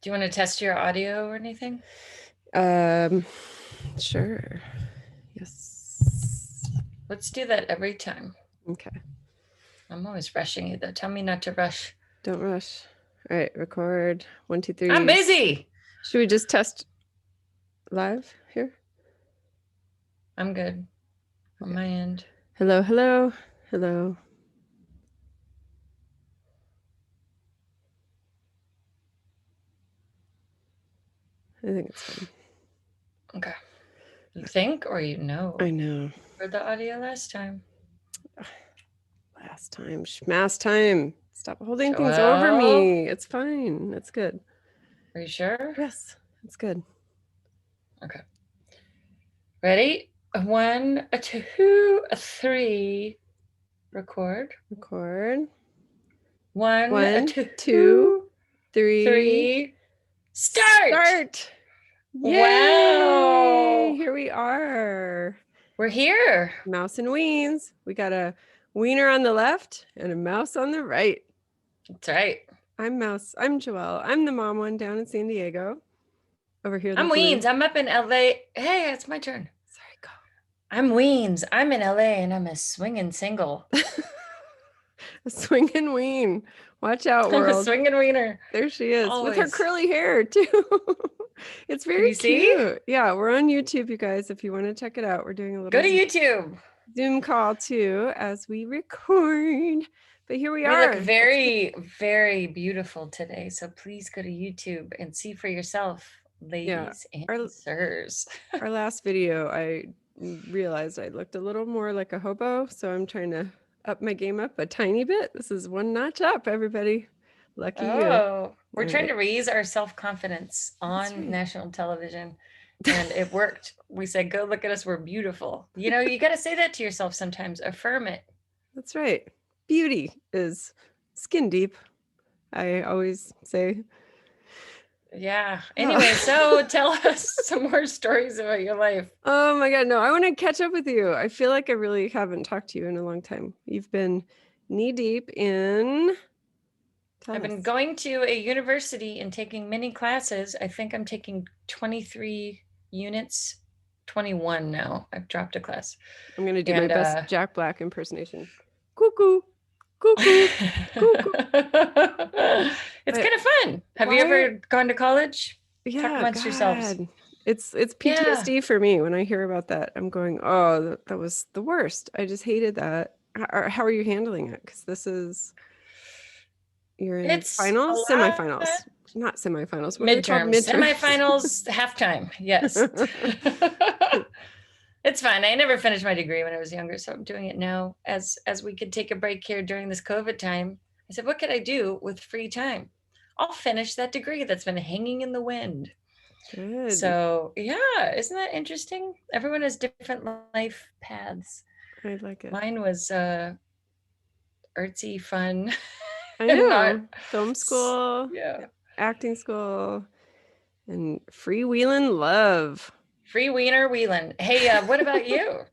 Do you want to test your audio or anything? Sure. Yes. Let's do that every time. Okay. I'm always rushing you though. Tell me not to rush. Don't rush. All right, record. 1, 2, I'm 3. busy. Should we just test live here? I'm good on Okay. my end. Hello, hello, hello. I think it's fine. Okay. You think or you know? I know. For the audio last time. Last time. Schmass time. Stop holding things over Joelle, me. It's fine. It's good. are you sure? Yes, it's good. Okay. Ready? 1, 2, 3. Record. Record. 1, 1, 2, 2, 3. 3. Start! Start. Yay! Wow. Here we are. We're here. Mouse and Weens. We got a wiener on the left and a mouse on the right. That's right. I'm Mouse. I'm Joelle. I'm the mom one down in San Diego. Over here, the I'm blue. Weens. I'm up in LA. Hey, it's my turn. Sorry, go. I'm Weens. I'm in LA and I'm a swinging single. A swinging ween. Watch out, I'm a world. swinging wiener. There she is with her Always. curly hair, too. It's Can very you cute. see? Yeah, we're on YouTube, you guys. If you want to check it out, we're doing a Go little to YouTube. Zoom call, too, as we record. But here we We are. look very, very beautiful today. So please go to YouTube and see for yourself, ladies and sirs. Our last video, I realized I looked a little more like a hobo. So I'm trying to up my game up a tiny bit. This is one notch up, everybody. Lucky you. We're All trying to right. raise our self-confidence on national television. And it worked. We said, go look at us. We're beautiful. You know, you got to say that to yourself sometimes. Affirm it. That's right. Beauty is skin deep, I always say. Yeah. Anyway, so tell us some more stories about your life. Oh my God, no, I want to catch up with you. I feel like I really haven't talked to you in a long time. You've been knee deep in... I've been going to a university and taking many classes. I think I'm taking 23 units, 21 now. I've dropped a class. I'm going to do my best Jack Black impersonation. Cuckoo, cuckoo, cuckoo. It's kind of fun. Have you ever gone to college? Yeah, talk amongst yourselves. It's PTSD for me when I hear about that. I'm going, oh, that was the worst. I just hated that. How are you handling it? Because this is... You're in finals, semifinals, not semifinals. What Midterms, semifinals, halftime. Yes. It's fine. I never finished my degree when I was younger, so I'm doing it now. As we could take a break here during this COVID time, I said, what could I do with free time? I'll finish that degree that's been hanging in the wind. Good. So yeah, isn't that interesting? Everyone has different life paths. I like it. Mine was artsy, fun. I know. Film school, yeah, acting school, and freewheeling love. Free wiener wheeling. Hey, what about you?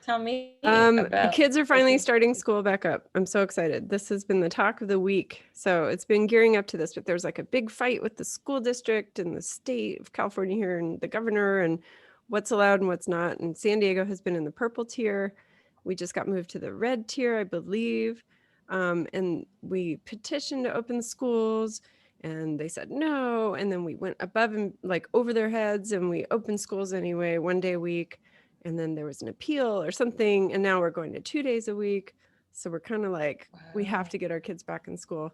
Tell me about... Kids are finally starting school back up. I'm so excited. This has been the talk of the week. So it's been gearing up to this, but there's like a big fight with the school district and the state of California here and the governor and what's allowed and what's not. And San Diego has been in the purple tier. We just got moved to the red tier, I believe. And we petitioned to open schools and they said no. And then we went above and like over their heads and we opened schools anyway, 1 day a week. And then there was an appeal or something. And now we're going to 2 days a week. So we're kind of like, we have to get our kids back in school.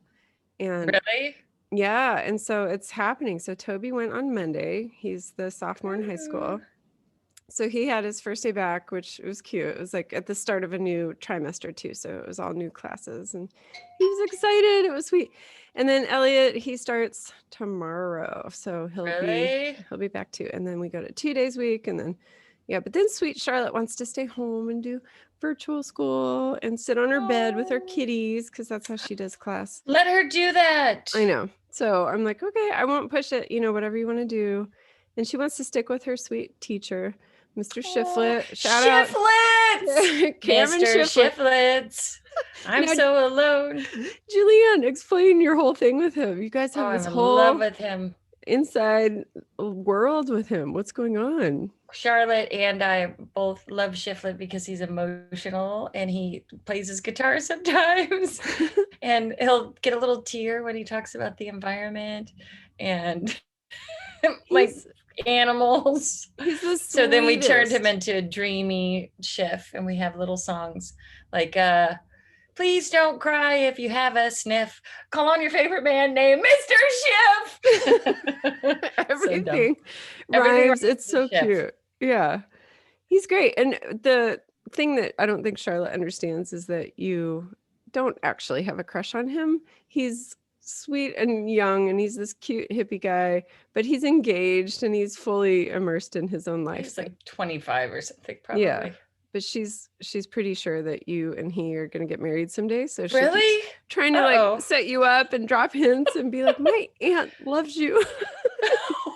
And really? Yeah. And so it's happening. So Toby went on Monday. He's the sophomore in high school. So he had his first day back, which was cute. It was like at the start of a new trimester too. So it was all new classes and he was excited. It was sweet. And then Elliot, he starts tomorrow. So he'll be back too. And then we go to 2 days a week. And then, yeah, but then sweet Charlotte wants to stay home and do virtual school and sit on her bed with her kitties because that's how she does class. Let her do that. I know. So I'm like, okay, I won't push it, whatever you want to do. And she wants to stick with her sweet teacher, Mr. Shiflett. Shout out. Shiflets! Cam and Mr. Shiflet. Shiflets. I'm Now, so alone. Julianne, explain your whole thing with him. You guys Oh, have I'm this in love whole with him. inside world with him. What's going on? Charlotte and I both love Shiflet because he's emotional and he plays his guitar sometimes. And he'll get a little tear when he talks about the environment and like He's animals. he's the So then we turned him sweetest. into a dreamy Schiff, and we have little songs like please don't cry if you have a sniff. Call on your favorite man named Mr. Schiff. So dumb. Everything Everything rhymes. It's so Schiff. cute. Yeah. He's great. And the thing that I don't think Charlotte understands is that you don't actually have a crush on him. He's sweet and young and he's this cute hippie guy, but he's engaged and he's fully immersed in his own life. He's like 25 or something, probably. Yeah. But she's pretty sure that you and he are going to get married someday. So she Really? keeps trying to like set you up and drop hints and be like, my aunt loves you.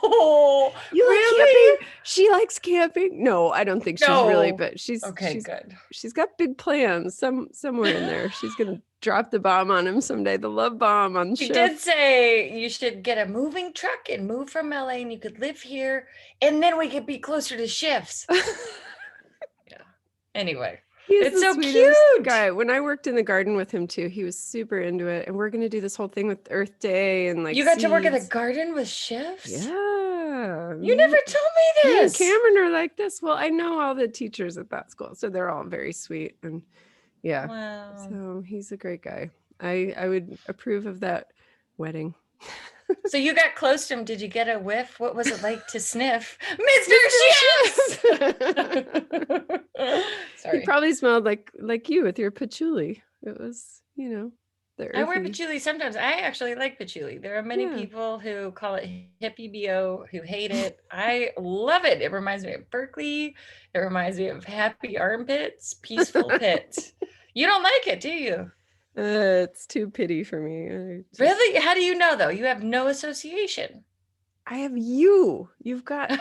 Oh, You like really? camping? She likes camping. No, I don't think she's really, but she's good. She's got big plans somewhere in there. She's gonna drop the bomb on him someday. The love bomb on She Schiff. did say you should get a moving truck and move from LA and you could live here and then we could be closer to Schiff's. Yeah. Anyway. It's so cute guy. When I worked in the garden with him too, he was super into it. And we're gonna do this whole thing with Earth Day and like you got to work in the garden with Schiff's? Yeah. You never told me this. Me and Cameron are like this. Well, I know all the teachers at that school, so they're all very sweet and yeah. Wow. So he's a great guy. I would approve of that wedding. So you got close to him. Did you get a whiff? What was it like to sniff? Mr. Schiff! Sorry. He probably smelled like you with your patchouli. It was, I wear patchouli sometimes. I actually like patchouli. There are many people who call it hippie BO, who hate it. I love it. It reminds me of Berkeley. It reminds me of happy armpits, peaceful pits. You don't like it, do you? It's too pity for me. Really? How do you know, though? You have no association. I have you. You've got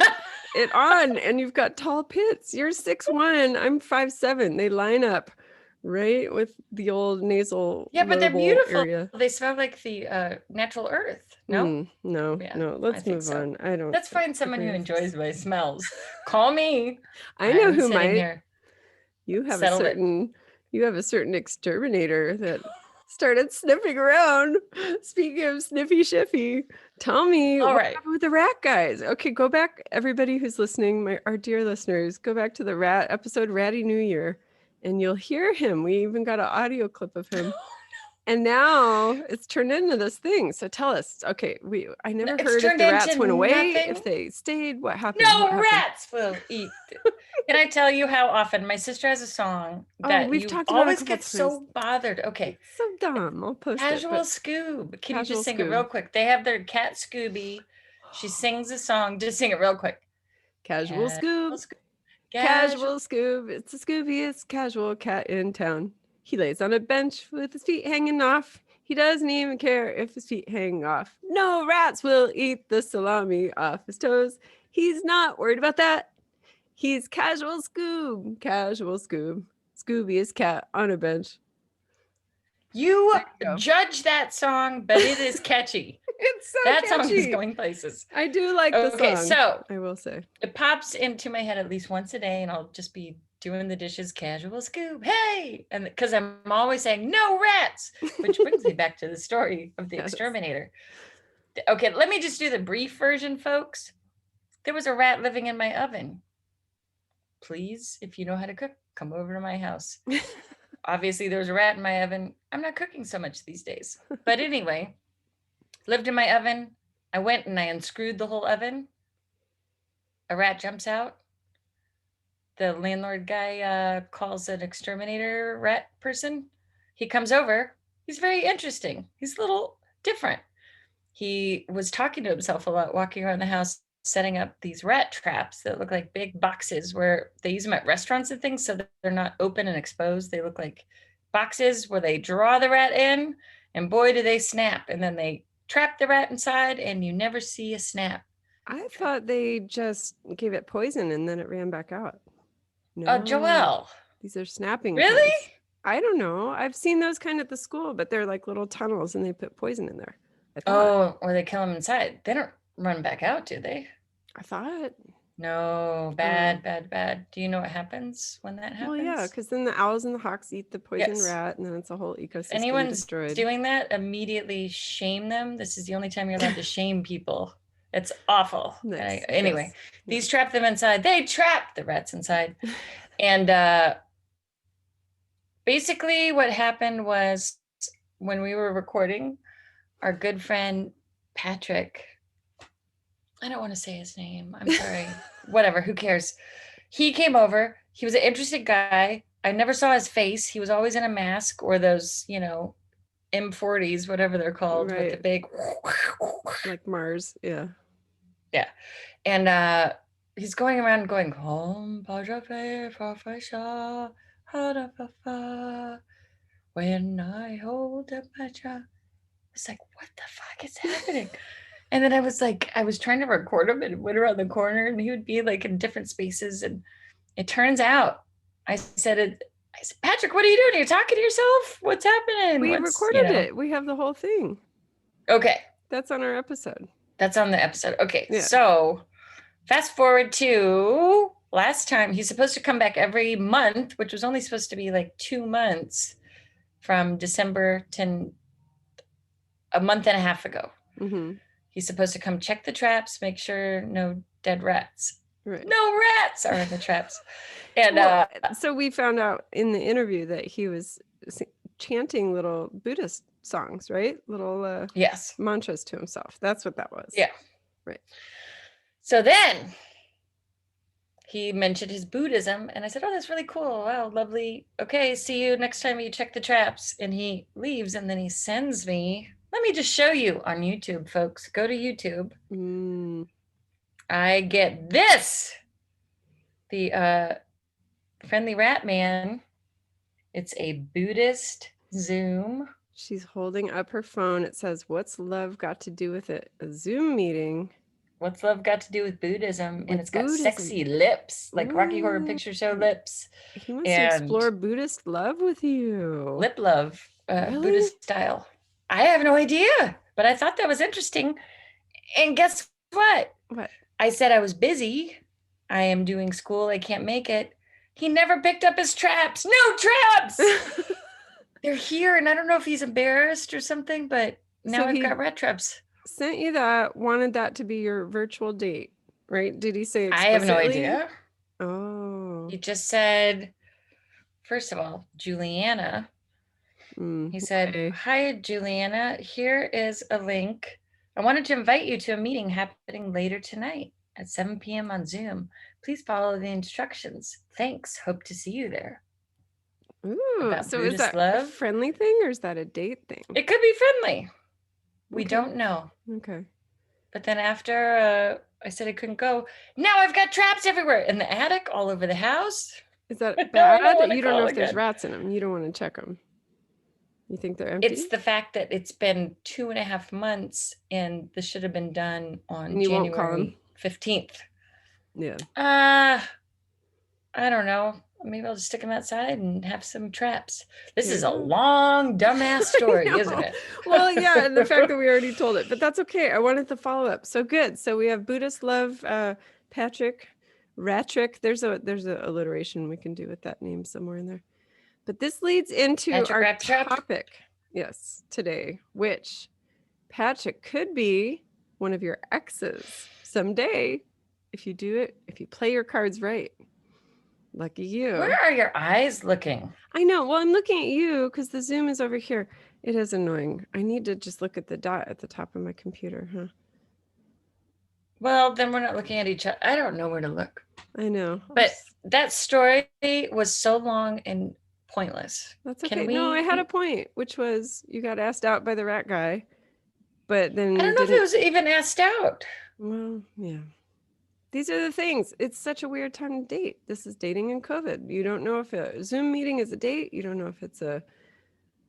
it on, and you've got tall pits. You're 6'1". I'm 5'7". They line up right with the old nasal. Yeah, but they're beautiful. Area. They smell like the natural earth. No? No. Let's move on. I don't. Let's find someone who enjoys my smells. Call me. I know who might. Here. You have a certain exterminator that started sniffing around. Speaking of sniffy shiffy, tell me what happened with the rat guys. Okay, go back, everybody who's listening, our dear listeners, go back to the rat episode, Ratty New Year, and you'll hear him. We even got an audio clip of him. And now it's turned into this thing. So tell us. Okay, I never heard if the rats went away, if they stayed, what happened? Rats will eat. Can I tell you how often my sister has a song that we've talked about always get so bothered? Okay. It's so dumb. I'll post Casual it. Scoob. Can you just sing it real quick? They have their cat Scooby. She sings a song. Just sing it real quick. Casual Scoob. Casual Scoob. It's the scoobiest casual cat in town. He lays on a bench with his feet hanging off. He doesn't even care if his feet hang off. No rats will eat the salami off his toes. He's not worried about that. He's Casual Scoob. Casual Scoob. Scoobiest cat on a bench. You judge that song, but it is catchy. It's so that catchy. Song is going places. I do like the song. Okay, so I will say it pops into my head at least once a day, and I'll just be doing the dishes, Casual Scoob, hey! And because I'm always saying, no rats! Which brings me back to the story of the exterminator. Okay, let me just do the brief version, folks. There was a rat living in my oven. Please, if you know how to cook, come over to my house. Obviously, there was a rat in my oven. I'm not cooking so much these days. But anyway, lived in my oven. I went and I unscrewed the whole oven. A rat jumps out. The landlord guy calls an exterminator rat person. He comes over. He's very interesting. He's a little different. He was talking to himself a lot, walking around the house, setting up these rat traps that look like big boxes where they use them at restaurants and things so that they're not open and exposed. They look like boxes where they draw the rat in, and boy, do they snap. And then they trap the rat inside, and you never see a snap. I thought they just gave it poison and then it ran back out. No. Joelle. These are snapping Really? turns. I don't know. I've seen those kind at the school, but they're like little tunnels and they put poison in there. I thought. Oh, or they kill them inside. They don't run back out, do they? I thought. No, Oh. bad. Do you know what happens when that Well, yeah, happens? because then the owls and the hawks eat the poison Yes. rat, and then it's a whole If ecosystem anyone's destroyed. doing that, immediately shame them. This is the only time you're allowed to shame people. It's awful. Nice. Anyway, Yes. these trap them inside. They trap the rats inside. And basically what happened was when we were recording, our good friend Patrick, I don't want to say his name. I'm sorry. Whatever, who cares? He came over. He was an interesting guy. I never saw his face. He was always in a mask or those, M40s, whatever they're called, with the Right. big Like Mars. Yeah. yeah. And he's going around going, home, when I hold up my jaw. It's like, what the fuck is happening? And then I was trying to record him and went around the corner and he would be like in different spaces. And it turns out I said, Patrick, what are you doing? You're talking to yourself? What's happening? We recorded it. We have the whole thing. Okay. That's on our episode. That's on the episode. Okay. Yeah. So fast forward to last time. He's supposed to come back every month, which was only supposed to be like 2 months from December to a month and a half ago. Mm-hmm. He's supposed to come check the traps, make sure no dead rats. Right. No rats are in the traps. And so we found out in the interview that he was chanting little Buddhist songs, right? Little yes, mantras to himself. That's what that was. Yeah. Right. So then he mentioned his Buddhism and I said, oh, that's really cool. Wow, lovely. Okay, see you next time you check the traps. And he leaves and then he sends me, let me just show you on YouTube, folks. Go to YouTube. I get this. The Friendly Rat Man. It's a Buddhist Zoom. She's holding up her phone. It says, what's love got to do with it? A Zoom meeting. What's love got to do with Buddhism? And it's got sexy lips, like Rocky Horror Picture Show lips. He wants to explore Buddhist love with you. Lip love, really? Buddhist style. I have no idea, but I thought that was interesting. And guess what? What? I said I was busy. I am doing school. I can't make it. He never picked up his traps. No traps! They're here, and I don't know if he's embarrassed or something, but now I've got rat traps. Sent you that, wanted that to be your virtual date, right? Did he say explicitly? I have no idea. Oh. He just said, first of all, Juliana. He said, hi, Juliana. Here is a link. I wanted to invite you to a meeting happening later tonight at 7 p.m. on Zoom. Please follow the instructions. Thanks. Hope to see you there. Ooh, so Buddhist is that love? A friendly thing or is that a date thing? It could be friendly. We don't know. Okay. But then after I said I couldn't go, now I've got traps everywhere in the attic, all over the house. Is that bad? You don't know if there's rats in them. You don't want to check them. You think they're empty? It's the fact that it's been 2.5 months and this should have been done on January 15th. Yeah. I don't know. Maybe I'll just stick them outside and have some traps. This is a long, dumbass story, isn't it? Well, yeah, and the fact that we already told it, but that's okay. I wanted the follow up. So good. So we have Buddhist love, Patrick, Ratrick. There's a alliteration we can do with that name somewhere in there. But this leads into our topic, yes, today, which Patrick could be one of your exes someday if you do it, if you play your cards right. Lucky you. Where are your eyes looking? I know. Well, I'm looking at you because the Zoom is over here. It is annoying. I need to just look at the dot at the top of my computer, huh? Well, then we're not looking at each other. I don't know where to look. I know. But that story was so long and pointless. That's okay. No, I had a point, which was you got asked out by the rat guy, but then I don't know if it was even asked out. Well, yeah. These are the things. It's such a weird time to date. This is dating in COVID. You don't know if a Zoom meeting is a date. You don't know if it's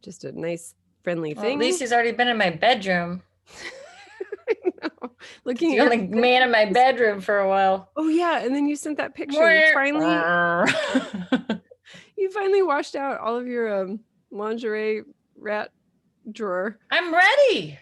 just a nice, friendly thing. At least he's already been in my bedroom. I know. Looking the only man in my bedroom for a while. Oh yeah, and then you sent that picture. You finally washed out all of your lingerie rat drawer? I'm ready.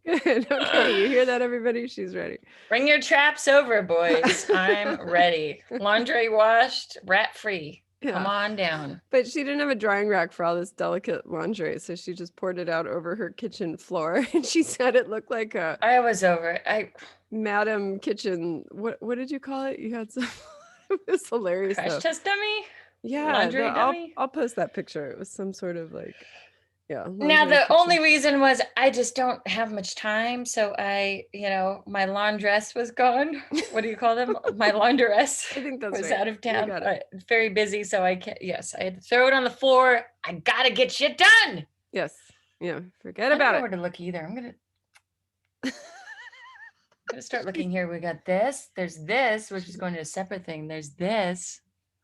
Good. Okay, you hear that, everybody? She's ready. Bring your traps over, boys. I'm ready. Laundry washed, rat free. Come on down. But she didn't have a drying rack for all this delicate lingerie, so she just poured it out over her kitchen floor. And she said it looked like a I was over it. Madam Kitchen. What did you call it? You had some. It was hilarious. Crash test dummy? Yeah, Laundry dummy? I'll post that picture. It was some sort of like, yeah. Now the only reason was I just don't have much time, so my laundress was gone. What do you call them? My laundress. I think that's was right. out of town. Very busy, so I can't. Yes, I had to throw it on the floor. I gotta get shit done. Yes. Yeah. Forget about it. I don't know where to look either. I'm gonna start looking here. We got this. There's this, which is going to a separate thing. There's this.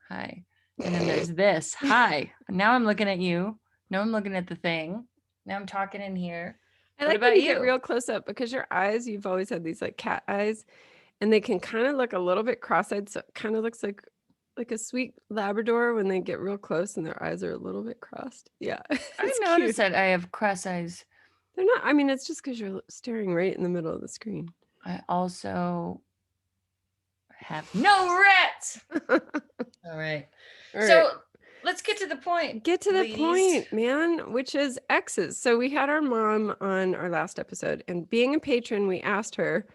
Hi. And then there's this. Hi. Now I'm looking at you. Now I'm looking at the thing. Now I'm talking in here. I like when you get real close up because your eyes, you've always had these like cat eyes, and they can kind of look a little bit cross-eyed. So it kind of looks like a sweet Labrador when they get real close and their eyes are a little bit crossed. Yeah. I noticed that I have cross eyes. They're not, I mean, it's just because you're staring right in the middle of the screen. I also have no rats. All right. So let's get to the point. Get to the point, man, which is exes. So we had our mom on our last episode, and being a patron, we asked her,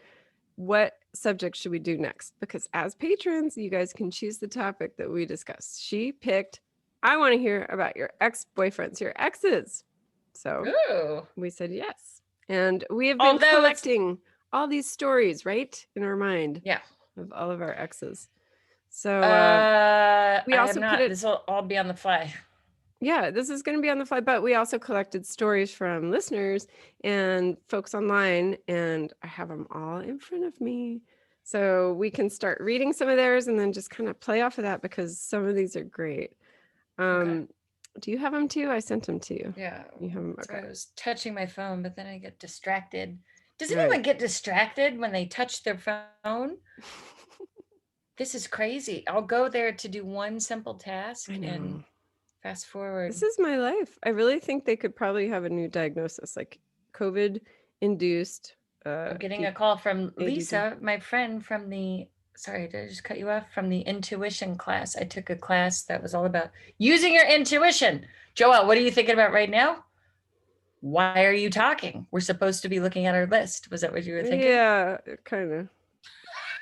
what subject should we do next? Because as patrons, you guys can choose the topic that we discussed. She picked, I want to hear about your ex-boyfriends, your exes. So we said yes. And we have been collecting all these stories, right, in our mind. Yeah. Of all of our exes. So we also this will all be on the fly. Yeah, this is going to be on the fly, but we also collected stories from listeners and folks online, and I have them all in front of me. So we can start reading some of theirs and then just kind of play off of that because some of these are great. Do you have them too? I sent them to you. Yeah. You have them. Okay. So I was touching my phone, but then I get distracted. Does anyone get distracted when they touch their phone? This is crazy. I'll go there to do one simple task and fast forward. This is my life. I really think they could probably have a new diagnosis, like COVID-induced. I'm getting a call from Lisa, my friend from sorry, did I just cut you off? From the intuition class. I took a class that was all about using your intuition. Joelle, what are you thinking about right now? Why are you talking? We're supposed to be looking at our list. Was that what you were thinking? Yeah, kind of.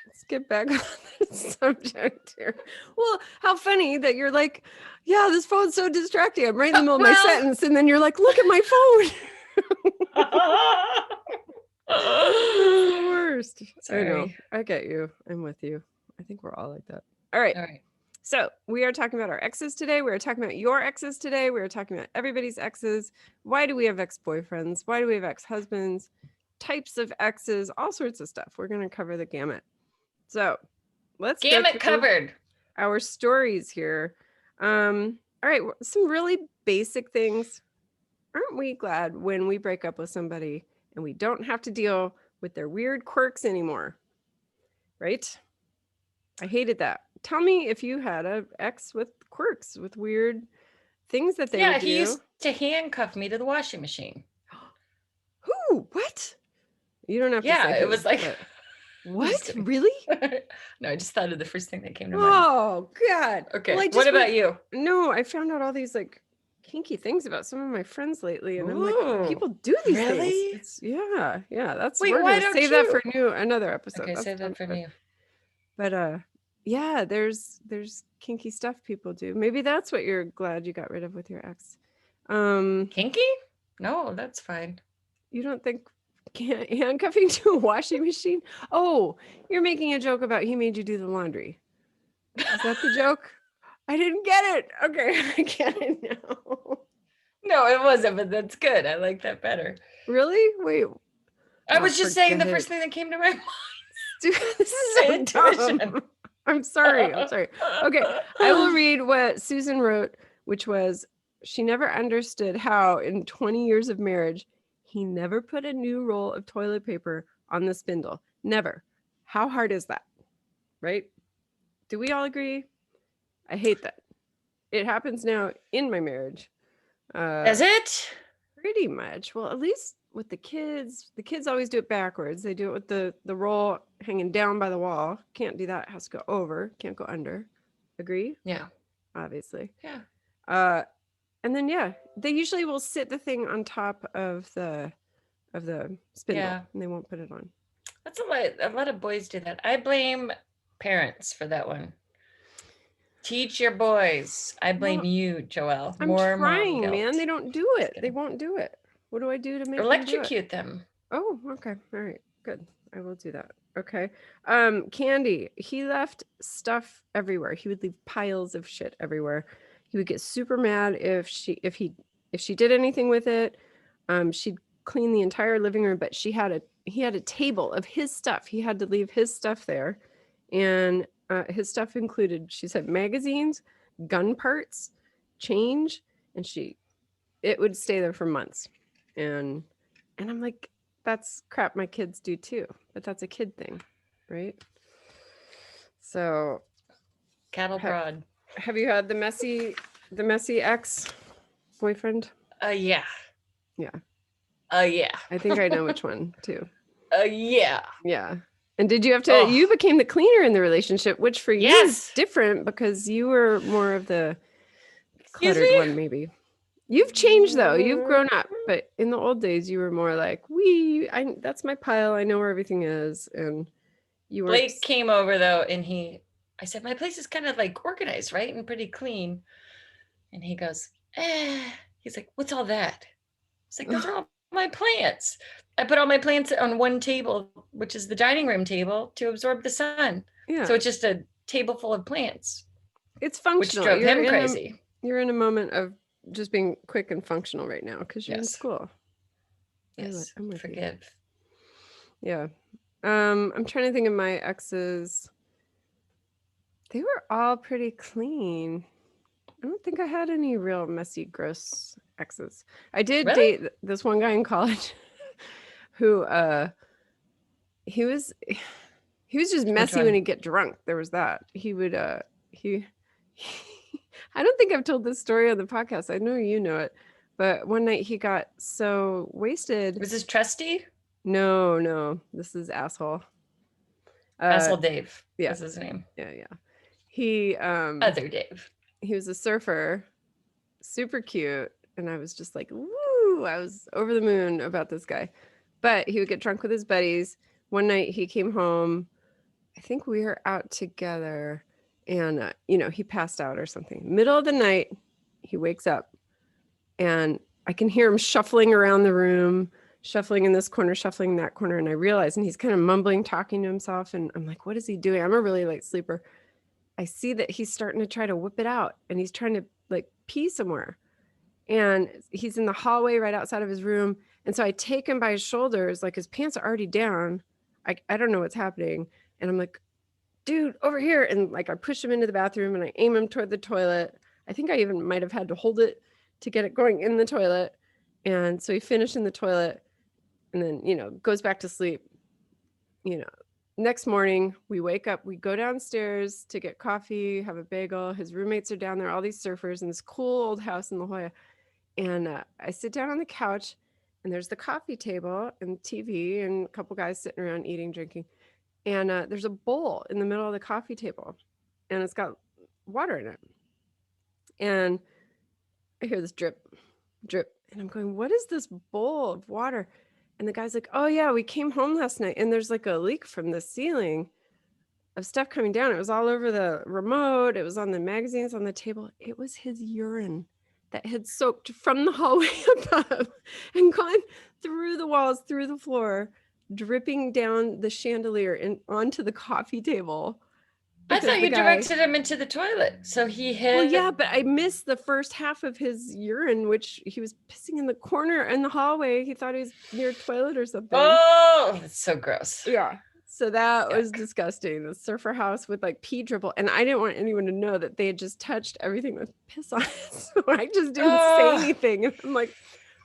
Let's get back on the subject here. Well, how funny that you're like, yeah, this phone's so distracting. I'm right in the middle of my sentence. And then you're like, look at my phone. The worst. Sorry. I know. I get you. I'm with you. I think we're all like that. All right. So we are talking about our exes today. We are talking about your exes today. We are talking about everybody's exes. Why do we have ex-boyfriends? Why do we have ex-husbands? Types of exes, all sorts of stuff. We're going to cover the gamut. So let's gamut covered our stories here. All right. Some really basic things. Aren't we glad when we break up with somebody and we don't have to deal with their weird quirks anymore? Right? I hated that. Tell me if you had an ex with quirks, with weird things that they would do. Yeah, he used to handcuff me to the washing machine. Who? What? You don't have to say Yeah, it was like... What? Really? No, I just thought of the first thing that came to mind. Oh, God. Okay, well, what about you? No, I found out all these like kinky things about some of my friends lately, and I'm like, people do these things. Yeah. That's why don't save that for another episode. Okay, save that for new. But yeah, there's kinky stuff people do. Maybe that's what you're glad you got rid of with your ex. Kinky? No, that's fine. You don't think handcuffing to a washing machine? Oh, you're making a joke about he made you do the laundry. Is that the joke? I didn't get it. Okay, I get it now. No, it wasn't, but that's good. I like that better. Really? Wait. I was just saying the first thing that came to my mind. Dude, this is so intuition. Dumb. I'm sorry. Okay, I will read what Susan wrote, which was, she never understood how in 20 years of marriage, he never put a new roll of toilet paper on the spindle. Never. How hard is that? Right? Do we all agree? I hate that. It happens now in my marriage. Does it? Pretty much. Well, at least with the kids always do it backwards. They do it with the roll hanging down by the wall. Can't do that. It has to go over. Can't go under. Agree? Yeah. Obviously. Yeah. And then they usually will sit the thing on top of the spindle, and they won't put it on. That's a lot of boys do that. I blame parents for that one. Teach your boys. I blame you, Joelle. I'm More trying, mom guilt. man. They don't do it. They won't do it. What do I do to make electrocute them? Oh, okay. All right. Good. I will do that. Okay. Candy. He left stuff everywhere. He would leave piles of shit everywhere. He would get super mad if she did anything with it. She'd clean the entire living room, but he had a table of his stuff. He had to leave his stuff there, and his stuff included, she said, magazines, gun parts, change, and it would stay there for months. And I'm like, that's crap my kids do too, but that's a kid thing, right? So cattle prod. Have you had the messy ex boyfriend? Yeah. Yeah. Yeah. I think I know which one too. Yeah. Yeah. And did you have to, you became the cleaner in the relationship, which for you is different because you were more of the cluttered one, maybe. You've changed though. You've grown up, but in the old days you were more like, that's my pile. I know where everything is. And you were. Blake came over though, and I said, my place is kind of like organized, right? And pretty clean. And he goes, he's like, what's all that? It's like, those are all my plants. I put all my plants on one table, which is the dining room table, to absorb the sun. Yeah. So it's just a table full of plants. It's functional. Which drove him crazy. You're in a moment of just being quick and functional right now because you're in school. Yes. Forgive. Yeah. I'm trying to think of my exes. They were all pretty clean. I don't think I had any real messy, gross exes. I did date this one guy in college who he was just messy when he'd get drunk. There was that. He would I don't think I've told this story on the podcast. I know you know it. But one night he got so wasted. Was this Trusty? No. This is Asshole. Asshole Dave. Yeah. That's his name. Yeah. He Other Dave. He was a surfer, super cute, and I was just like, woo! I was over the moon about this guy. But he would get drunk with his buddies. One night he came home. I think we were out together, and he passed out or something. Middle of the night, he wakes up, and I can hear him shuffling around the room, shuffling in this corner, shuffling in that corner, and I realize, and he's kind of mumbling, talking to himself, and I'm like, what is he doing? I'm a really light sleeper. I see that he's starting to try to whip it out, and he's trying to like pee somewhere, and he's in the hallway right outside of his room. And so I take him by his shoulders, like his pants are already down. I don't know what's happening. And I'm like, dude, over here. And like, I push him into the bathroom and I aim him toward the toilet. I think I even might've had to hold it to get it going in the toilet. And so he finished in the toilet and then, goes back to sleep. Next morning we wake up, we go downstairs to get coffee, have a bagel. His roommates are down there, all these surfers in this cool old house in La Jolla. And I sit down on the couch and there's the coffee table and TV and a couple guys sitting around eating, drinking. And there's a bowl in the middle of the coffee table and it's got water in it. And I hear this drip, drip. And I'm going, what is this bowl of water? And the guy's like, oh yeah, we came home last night and there's like a leak from the ceiling of stuff coming down. It was all over the remote. It was on the magazines on the table. It was his urine that had soaked from the hallway above and gone through the walls, through the floor, dripping down the chandelier and onto the coffee table. I thought you directed him into the toilet. So he hit. Well, yeah, but I missed the first half of his urine, which he was pissing in the corner in the hallway. He thought he was near a toilet or something. Oh, that's so gross. Yeah. So that was disgusting. The surfer house with like pee dribble. And I didn't want anyone to know that they had just touched everything with piss on it. So I just didn't say anything. And I'm like,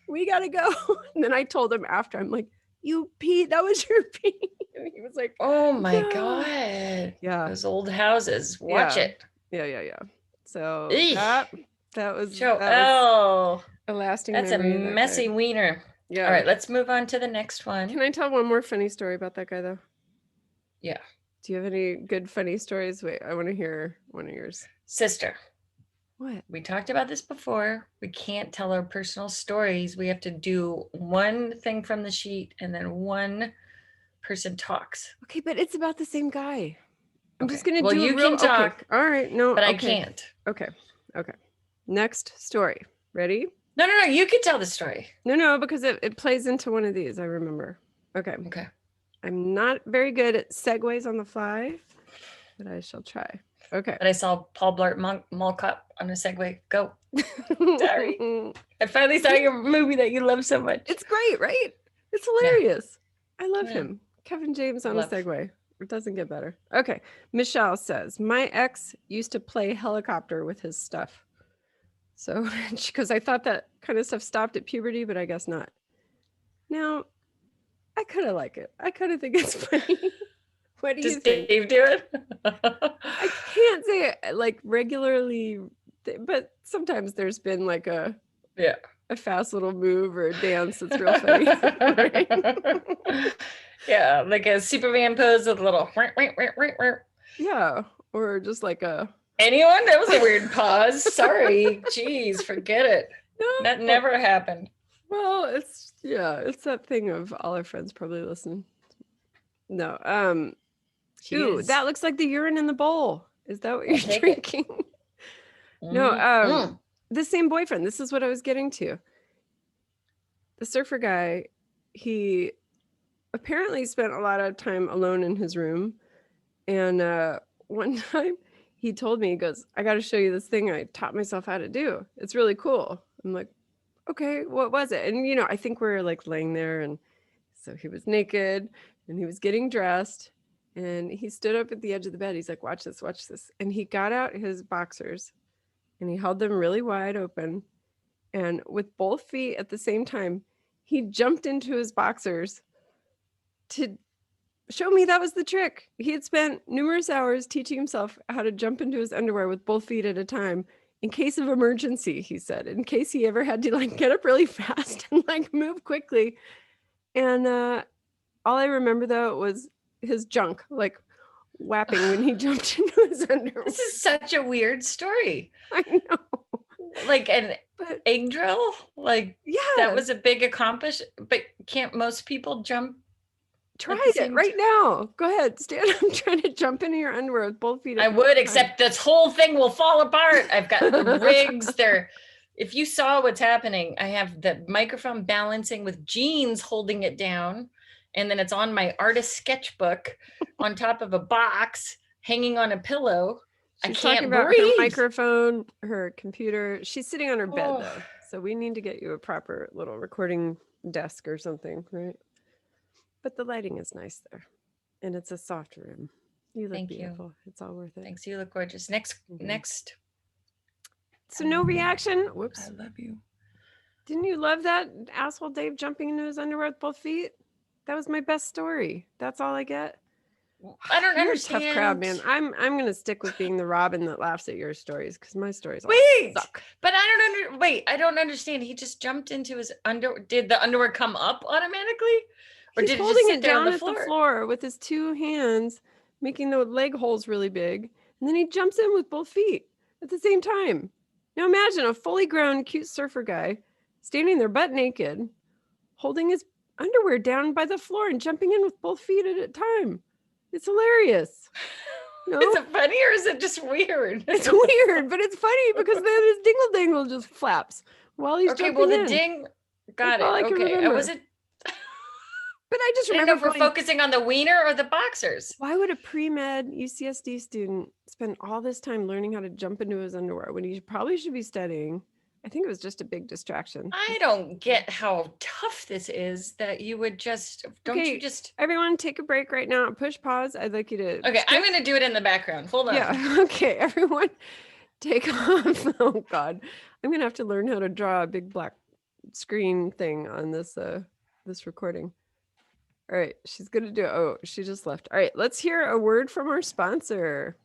we got to go. And then I told him after, I'm like, you peed. That was your pee. And he was like, Oh my no. God. Yeah. Those old houses. Watch Yeah. it. Yeah. So Eek. that was Joelle. a lasting That's a memory of that guy. messy wiener. All Yeah. right, let's move on to the next one. Can I tell one more funny story about that guy though? Yeah. Do you have any good funny stories? Wait, I want to hear one of yours. Sister. What? We talked about this before. We can't tell our personal stories. We have to do one thing from the sheet and then one person talks. Okay, but it's about the same guy. I'm Okay. just gonna Well, do a you real can talk, okay. All right, no, but I okay. can't. Okay. Next story. Ready? No, you can tell the story. No, because it plays into one of these, I remember. Okay. Okay. I'm not very good at segues on the fly, but I shall try. Okay. But I saw Paul Blart Mall Cop on a Segway. Go. Sorry. I finally saw your movie that you love so much. It's great, right? It's hilarious. Yeah. I love him. Kevin James on a Segway. It doesn't get better. Okay. Michelle says, my ex used to play helicopter with his stuff. So, because I thought that kind of stuff stopped at puberty, but I guess not. Now, I kind of like it. I kind of think it's funny. What do you think? Does Dave do it? I can't say it like regularly, but sometimes there's been like a fast little move or a dance that's real funny. Right? Yeah, like a Superman pose with a little. Yeah, or just like a. Anyone? That was a weird pause. Sorry. Jeez, forget it. No, that never happened. Well, it's that thing of all our friends probably listen. No, ooh, that looks like the urine in the bowl. Is that what you're drinking? No, the same boyfriend. This is what I was getting to. The surfer guy, he apparently spent a lot of time alone in his room. And one time he told me, he goes, I got to show you this thing I taught myself how to do. It's really cool. I'm like, okay, what was it? And, I think we're like laying there. And so he was naked and he was getting dressed. And he stood up at the edge of the bed. He's like, watch this. And he got out his boxers and he held them really wide open. And with both feet at the same time, he jumped into his boxers to show me that was the trick. He had spent numerous hours teaching himself how to jump into his underwear with both feet at a time in case of emergency, he said, in case he ever had to like get up really fast and like move quickly. And all I remember though was his junk like whapping when he jumped into his underwear. This is such a weird story. I know. Like an egg drill? Like, yeah, that was a big accomplishment. But can't most people jump? Try it right now. Go ahead. Stand up, trying to jump into your underwear with both feet. I would, except this whole thing will fall apart. I've got rigs there. If you saw what's happening, I have the microphone balancing with jeans holding it down. And then it's on my artist sketchbook on top of a box hanging on a pillow. She's talking about her microphone, her computer. She's sitting on her bed though. So we need to get you a proper little recording desk or something, right? But the lighting is nice there. And it's a soft room. You look beautiful. It's all worth it. Thanks. You look gorgeous. Next. So no reaction. Whoops. I love you. Didn't you love that asshole Dave jumping into his underwear with both feet? That was my best story. That's all I get. I don't understand. Tough crowd, man. I'm gonna stick with being the Robin that laughs at your stories because my stories all suck. But I don't understand. He just jumped into his underwear. Did the underwear come up automatically? Or did he holding it down at the floor with his two hands, making the leg holes really big, and then he jumps in with both feet at the same time. Now imagine a fully grown, cute surfer guy standing there butt naked, holding his underwear down by the floor and jumping in with both feet at a time. It's hilarious. No? Is it funny or is it just weird? It's weird, but it's funny because then his dingle dangle just flaps while he's jumping in. Okay, well the ding, got it. Okay, I wasn't. But I just remember. I don't know if we're focusing on the wiener or the boxers. Why would a pre-med UCSD student spend all this time learning how to jump into his underwear when he probably should be studying? I think it was just a big distraction. I don't get how tough this is that you would just, you just. Everyone take a break right now. Push pause. I'd like you to. Okay, I'm going to do it in the background. Hold on. Yeah, okay. Everyone take off. Oh God. I'm going to have to learn how to draw a big black screen thing on this recording. All right, she's going to do it. Oh, she just left. All right, let's hear a word from our sponsor.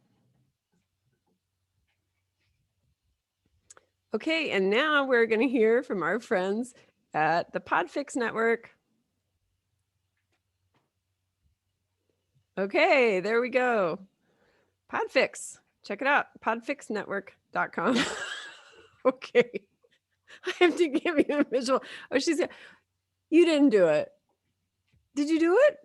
Okay, and now we're going to hear from our friends at the Podfix Network. Okay, there we go. Podfix. Check it out. Podfixnetwork.com. Okay. I have to give you a visual. Oh, you didn't do it. Did you do it?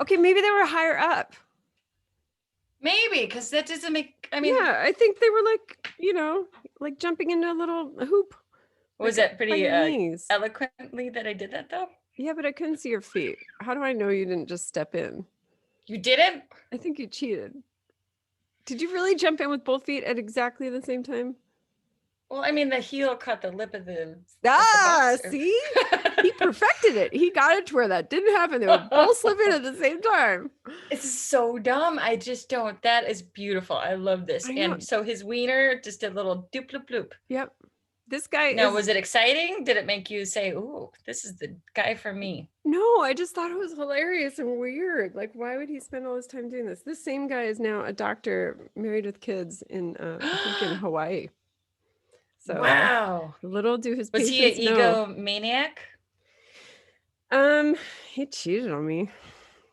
Okay, maybe they were higher up. Maybe, because that doesn't make, I mean. Yeah, I think they were like, like jumping into a little hoop. Was like that pretty eloquently that I did that though? Yeah, but I couldn't see your feet. How do I know you didn't just step in? You didn't? I think you cheated. Did you really jump in with both feet at exactly the same time? Well, I mean, the heel caught the lip of the see? He perfected it. He got it to where that didn't happen. They were both slipping at the same time. It's so dumb. I just don't. That is beautiful. I love this. And so his wiener just did a little doop bloop bloop. Yep. This guy Now, was it exciting? Did it make you say, ooh, this is the guy for me? No, I just thought it was hilarious and weird. Like, why would he spend all his time doing this? This same guy is now a doctor married with kids in, I think in Hawaii. So wow. Little do his Was he an egomaniac? He cheated on me.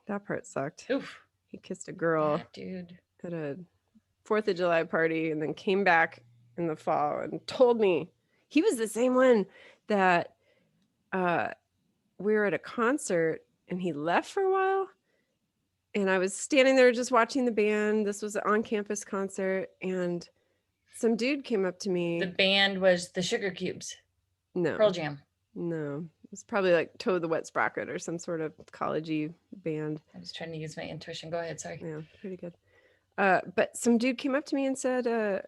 That part sucked. Oof. He kissed a girl dude at a 4th of July party and then came back in the fall and told me. He was the same one that we were at a concert and he left for a while. And I was standing there just watching the band. This was an on-campus concert and some dude came up to me. The band was the Sugar Cubes. No. Pearl Jam. No. It was probably like Toad the Wet Sprocket or some sort of college-y band. I was trying to use my intuition. Go ahead. Sorry. Yeah, pretty good. But some dude came up to me and said,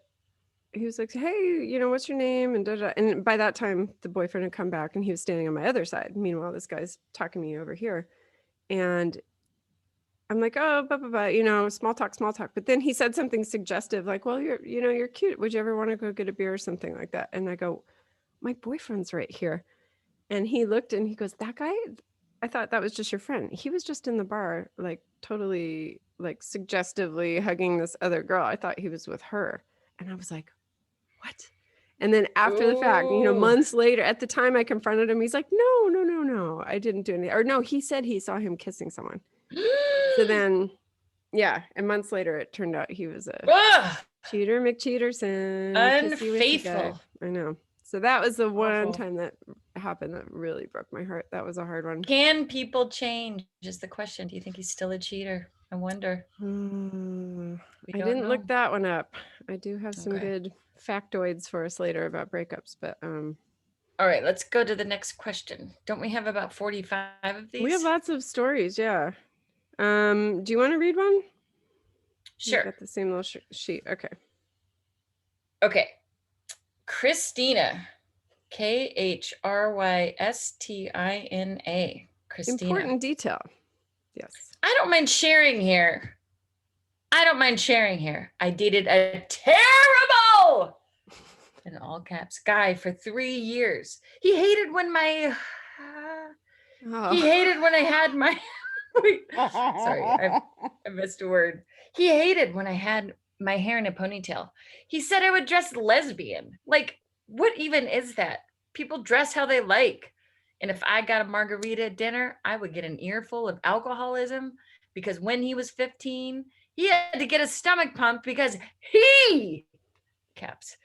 he was like, hey, what's your name? And da-da. And by that time, the boyfriend had come back and he was standing on my other side. Meanwhile, this guy's talking to me over here. And I'm like, oh, blah, blah, blah, small talk. But then he said something suggestive, like, well, you're cute. Would you ever want to go get a beer or something like that? And I go, my boyfriend's right here. And he looked and he goes, that guy? I thought that was just your friend. He was just in the bar, like totally like suggestively hugging this other girl. I thought he was with her. And I was like, what? And then after the fact, months later, at the time I confronted him, he's like, no, I didn't do anything. Or no, he said he saw him kissing someone. So then, yeah. And months later, it turned out he was a cheater McCheaterson. Unfaithful. I know. So that was the one time that happened that really broke my heart. That was a hard one. Can people change is the question. Do you think he's still a cheater? I wonder. I didn't look that one up. I do have some good factoids for us later about breakups, but all right, let's go to the next question. Don't we have about 45 of these? We have lots of stories, yeah. Do you want to read one? Sure. Got the same little sheet. Okay. Christina, Khrystina. Christina. Important detail. Yes. I don't mind sharing here. I dated a terrible, in all caps, guy for 3 years. He hated when I had my, sorry, I missed a word. He hated when I had my hair in a ponytail. He said I would dress lesbian. Like, what even is that? People dress how they like. And if I got a margarita at dinner, I would get an earful of alcoholism because when he was 15, he had to get a stomach pump because he, caps,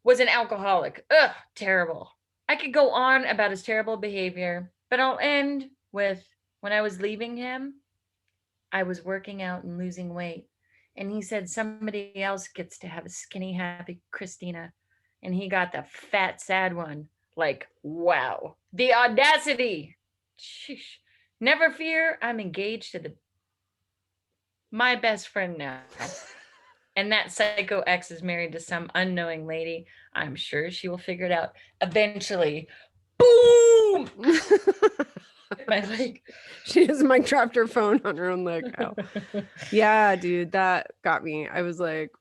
was an alcoholic. Ugh, terrible. I could go on about his terrible behavior, but I'll end with when I was leaving him, I was working out and losing weight. And he said somebody else gets to have a skinny, happy Christina. And he got the fat, sad one. Like, wow. The audacity. Sheesh. Never fear. I'm engaged to my best friend now. And that psycho ex is married to some unknowing lady. I'm sure she will figure it out eventually. Boom! My leg. She just mic dropped her phone on her own leg. Ow. Yeah, dude, that got me. I was like,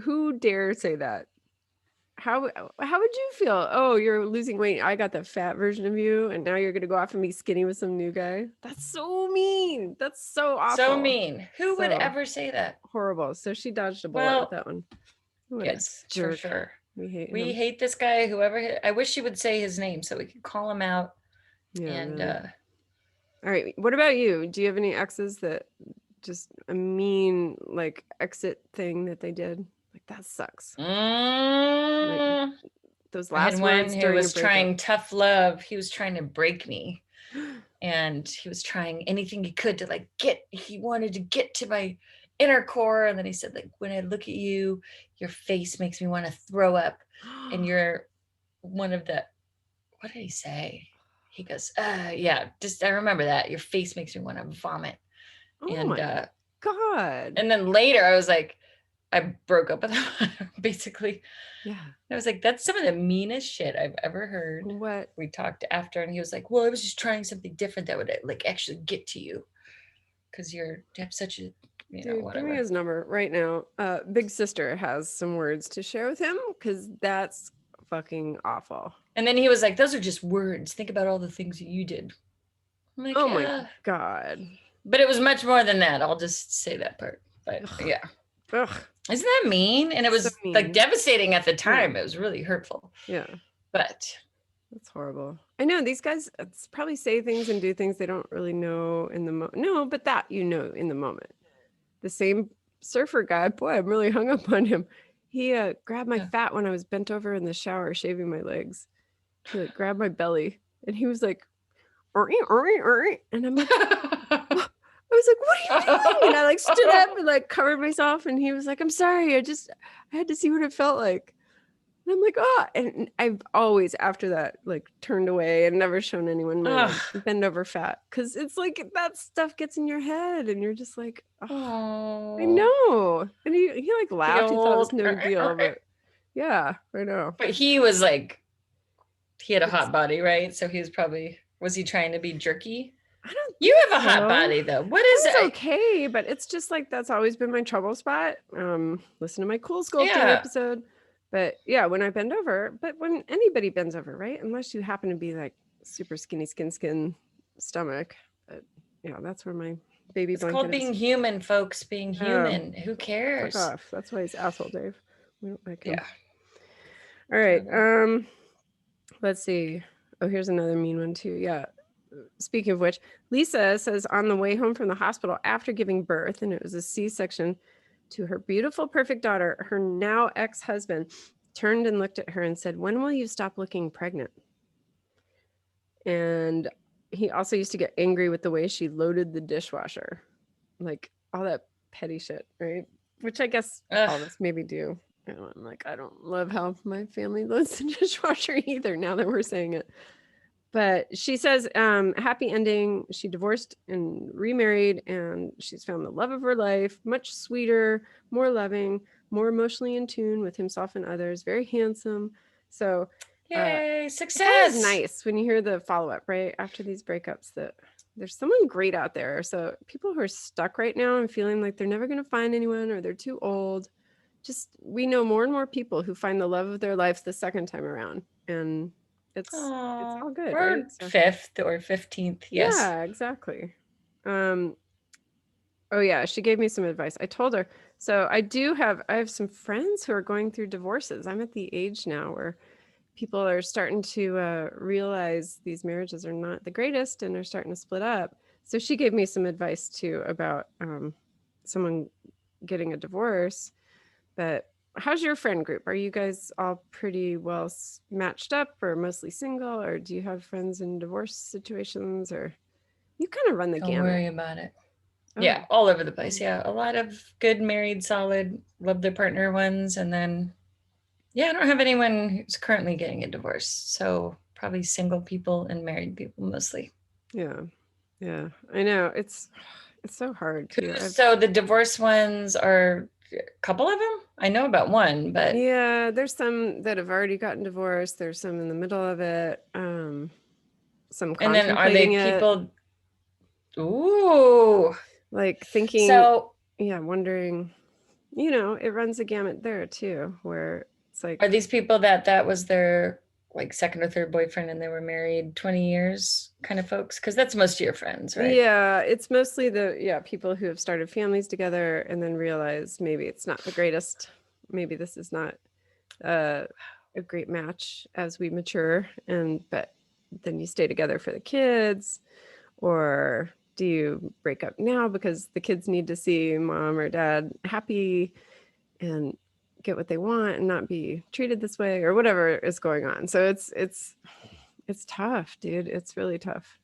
who dare say that? how would you feel? Oh, you're losing weight. I got the fat version of you, and now you're gonna go off and be skinny with some new guy. That's so mean. That's so So awful. mean. Who would So ever say that? horrible. So she dodged a bullet with Well, that one. What a yes, for jerk. sure. We hate We him. hate this guy. Whoever. I wish she would say his name so we could call him out. Yeah, And really. All right. What about you? Do you have any exes that just a mean like exit thing that they did? Like that sucks. Like those I had last one words who during a was breakup. trying tough love. He was trying to break me. And he was trying anything he could to like he wanted to get to my inner core. And then he said, like, when I look at you, your face makes me want to throw up. And you're one of the, what did he say? He goes, yeah, just, I remember that. Your face makes me want to vomit. Oh And, my God. and then later I was like, I broke up with him basically. Yeah. I was like, that's some of the meanest shit I've ever heard. What? We talked after and he was like, well, I was just trying something different that would like actually get to you. Cause you have such a, Dude, whatever. give me his number right now. Big sister has some words to share with him because that's fucking awful. And then he was like, those are just words. Think about all the things that you did. I'm like, oh my God. But it was much more than that. I'll just say that part. But Ugh. yeah. Ugh. Isn't that mean? And it was So mean. like devastating at the time. Yeah. It was really hurtful. Yeah. But that's horrible. I know these guys probably say things and do things they don't really know in the moment. No, but that in the moment. The same surfer guy, boy, I'm really hung up on him. He grabbed my fat when I was bent over in the shower shaving my legs. He like grabbed my belly and he was like, and I'm like, I was like, what are you doing? And I like stood up and like covered myself and he was like, I'm sorry. I had to see what it felt like. And I'm like, oh, and I've always after that like turned away and never shown anyone my like, bend over fat because it's like that stuff gets in your head and you're just like, oh, I know. And he like laughed. He thought it was no deal, but yeah, I know. But he was like, he had a hot body, right? So he was he trying to be jerky? I don't. You have a hot body though. What is it? Okay, but it's just like that's always been my trouble spot. Listen to my cool sculpting episode. But yeah, when I bend over, but when anybody bends over, right? Unless you happen to be like super skinny skin stomach. But yeah, that's where my baby blanket is. It's called being human, folks. Being human. Who cares? Fuck off. That's why he's asshole Dave. We don't like him. Yeah. All right. Let's see. Oh, here's another mean one too. Yeah. Speaking of which, Lisa says on the way home from the hospital after giving birth, and it was a C-section, to her beautiful, perfect daughter, her now ex-husband turned and looked at her and said, when will you stop looking pregnant? And he also used to get angry with the way she loaded the dishwasher. Like all that petty shit, right? Which I guess all of us maybe do. I'm like, I don't love how my family loads the dishwasher either now that we're saying it. But she says, happy ending. She divorced and remarried, and she's found the love of her life, much sweeter, more loving, more emotionally in tune with himself and others, very handsome. So yay, success. It's nice when you hear the follow-up, right? After these breakups, that there's someone great out there. So people who are stuck right now and feeling like they're never going to find anyone or they're too old, we know more and more people who find the love of their life the second time around. And it's all good, or right? So, 5th or 15th. Yes. Yeah, exactly. Oh yeah, she gave me some advice. I told her. So I have some friends who are going through divorces. I'm at the age now where people are starting to realize these marriages are not the greatest and are starting to split up. So she gave me some advice too about someone getting a divorce. But how's your friend group? Are you guys all pretty well matched up or mostly single? Or do you have friends in divorce situations? Or you kind of run the gamut? Don't worry about it. Oh. Yeah, all over the place. Yeah, a lot of good, married, solid, love their partner ones. And then, yeah, I don't have anyone who's currently getting a divorce. So probably single people and married people mostly. Yeah, yeah, I know. It's so hard too. So the divorce ones are a couple of them. I know about one, but yeah, there's some that have already gotten divorced. There's some in the middle of it. Some and then are they people? Ooh, like thinking. So yeah, wondering. It runs a gamut there too, where It's like, Are these people that was their like second or third boyfriend and they were married 20 years kind of folks? Because that's most of your friends, right? yeah, it's mostly people who have started families together and then realize maybe it's not the greatest. Maybe this is not uh, a great match as we mature, but then you stay together for the kids, or do you break up now because the kids need to see mom or dad happy and get what they want and not be treated this way or whatever is going on. So it's tough, dude. It's really tough.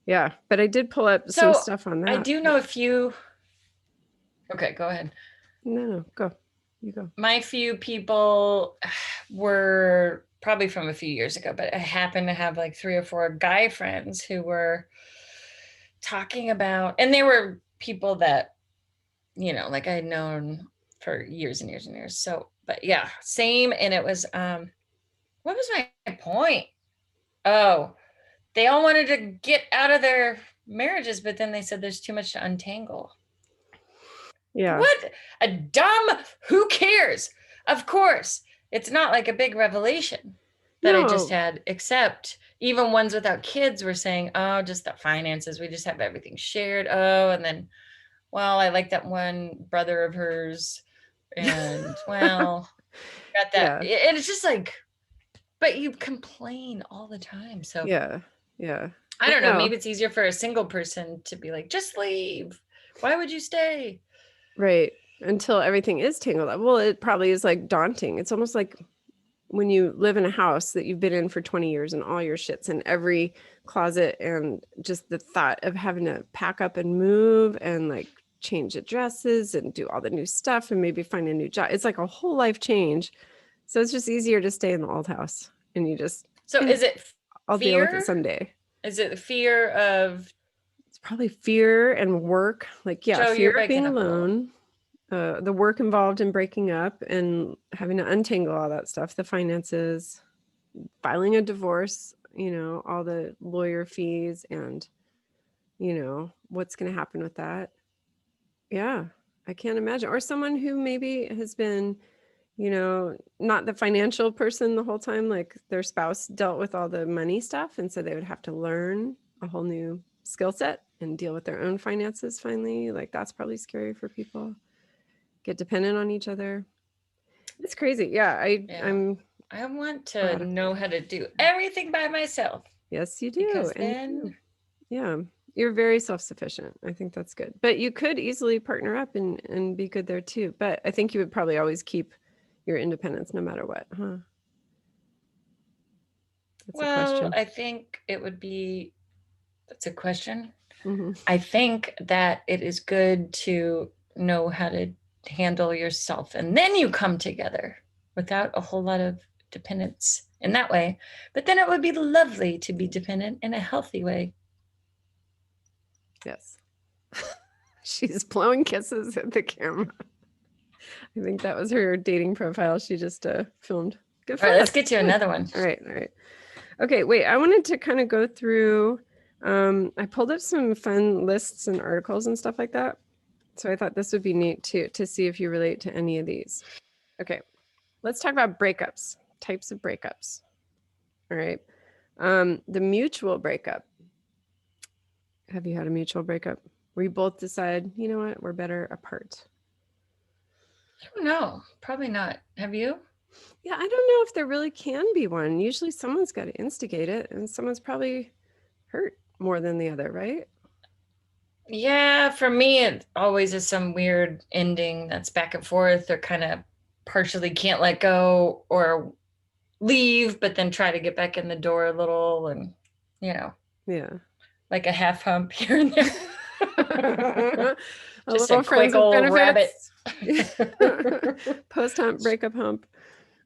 Yeah, but I did pull up some So stuff on I that. do know a few. Okay, go ahead. No, go. You go. My few people were probably from a few years ago, but I happen to have like 3 or 4 guy friends who were talking about, and they were people that, like I had known for years and years and years. So, but yeah, same. And it was, what was my point? Oh, they all wanted to get out of their marriages, but then they said there's too much to untangle. Yeah. What a dumb, who cares? Of course, it's not like a big revelation that I just No. had, except even ones without kids were saying, oh, just the finances. We just have everything shared. Oh, and then, well, I like that one brother of hers. And, well, got that. Yeah. And it's just like, but you complain all the time. So Yeah. Yeah. I I don't know. know. Maybe it's easier for a single person to be like, just leave. Why would you stay? Right. Until everything is tangled up. Well, it probably is like daunting. It's almost like when you live in a house that you've been in for 20 years and all your shit's in every closet, and just the thought of having to pack up and move and like change addresses and do all the new stuff and maybe find a new job. It's like a whole life change. So it's just easier to stay in the old house and you just, So is it I'll deal with it fear? someday. Is it the fear of It's probably fear and work. Like, yeah, Joe? You're fear of being breaking up a little. alone, the work involved in breaking up and having to untangle all that stuff, the finances, filing a divorce, all the lawyer fees and, what's going to happen with that. Yeah, I can't imagine. Or someone who maybe has been, not the financial person the whole time, like their spouse dealt with all the money stuff. And so they would have to learn a whole new skill set and deal with their own finances finally. Like that's probably scary for people. Get dependent on each other. It's crazy. Yeah, Yeah. I'm I want to glad. know how to do everything by myself Yes, you do. because And then yeah, you're very self-sufficient. I think that's good. But you could easily partner up and be good there too. But I think you would probably always keep your independence no matter what, huh? That's a well, question. I think it would be that's a question. Hmm. I think that it is good to know how to handle yourself and then you come together without a whole lot of dependence in that way. But then it would be lovely to be dependent in a healthy way. Yes. She's blowing kisses at the camera. I think that was her dating profile she just filmed. Good All for right, let's us. get to Good. another one. All right. All right. Okay, wait. I wanted to kind of go through. I pulled up some fun lists and articles and stuff like that. So I thought this would be neat too, to see if you relate to any of these. Okay, let's talk about breakups, types of breakups. All right. The mutual breakup. Have you had a mutual breakup where you both decide, you know what, we're better apart? I don't know. Probably not. Have you? Yeah, I don't know if there really can be one. Usually someone's got to instigate it, and someone's probably hurt more than the other, right? Yeah, for me, it always is some weird ending that's back and forth or kind of partially can't let go or leave, but then try to get back in the door a little and, you know, Yeah. like a half hump here and there. A Just a little friends quick with old rabbit. benefits. Post hump, breakup hump.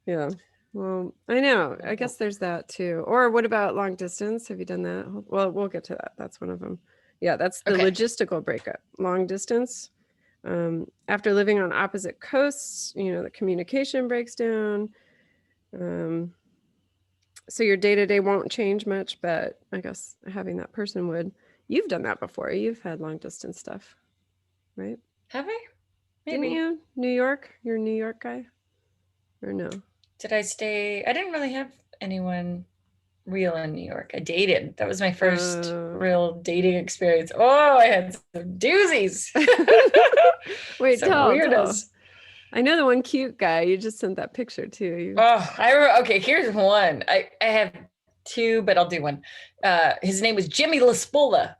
Yeah. Well, I know. I guess there's that too. Or what about long distance? Have you done that? Well, we'll get to that. That's one of them. Yeah, that's the Okay. logistical breakup. Long distance. After living on opposite coasts, the communication breaks down. So your day to day won't change much, but I guess having that person would. You've done that before. You've had long distance stuff, right? Have I? Didn't Maybe. you? New York? You're a New York guy? or no? Did I stay? I didn't really have anyone real in New York. I dated. That was my first Oh. real dating experience. Oh, I had some doozies. Wait, Some tell. weirdos. I know the one cute guy. You just sent that picture too. You. Oh, okay, here's one. I have two, but I'll do one. His name was Jimmy LaSpola,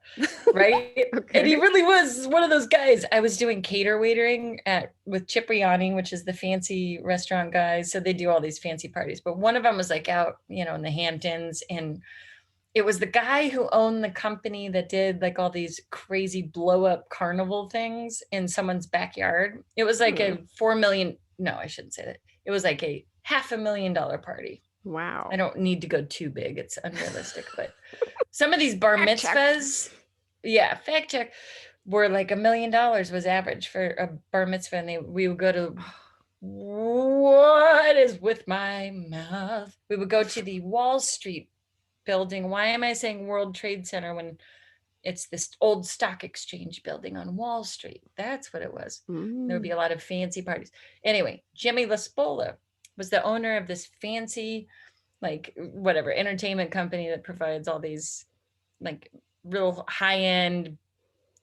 right? And he Okay. really was one of those guys. I was doing cater waitering with Cipriani, which is the fancy restaurant guys. So they do all these fancy parties. But one of them was like out, in the Hamptons, and it was the guy who owned the company that did like all these crazy blow up carnival things in someone's backyard. It was like Oh, a 4 million. No, I shouldn't say that. It was like a $500,000 party. I wow. don't need to go too big. It's unrealistic, but some of these bar Fact check. mitzvahs, yeah, fact check, were like $1 million was average for a bar mitzvah. And we would go to, what is with my mouth? We would go to the Wall Street building. Why am I saying World Trade Center when it's this old stock exchange building on Wall Street? That's what it was. There would be a lot of fancy parties. Anyway, Jimmy LaSpola was the owner of this fancy, like, whatever, entertainment company that provides all these like real high-end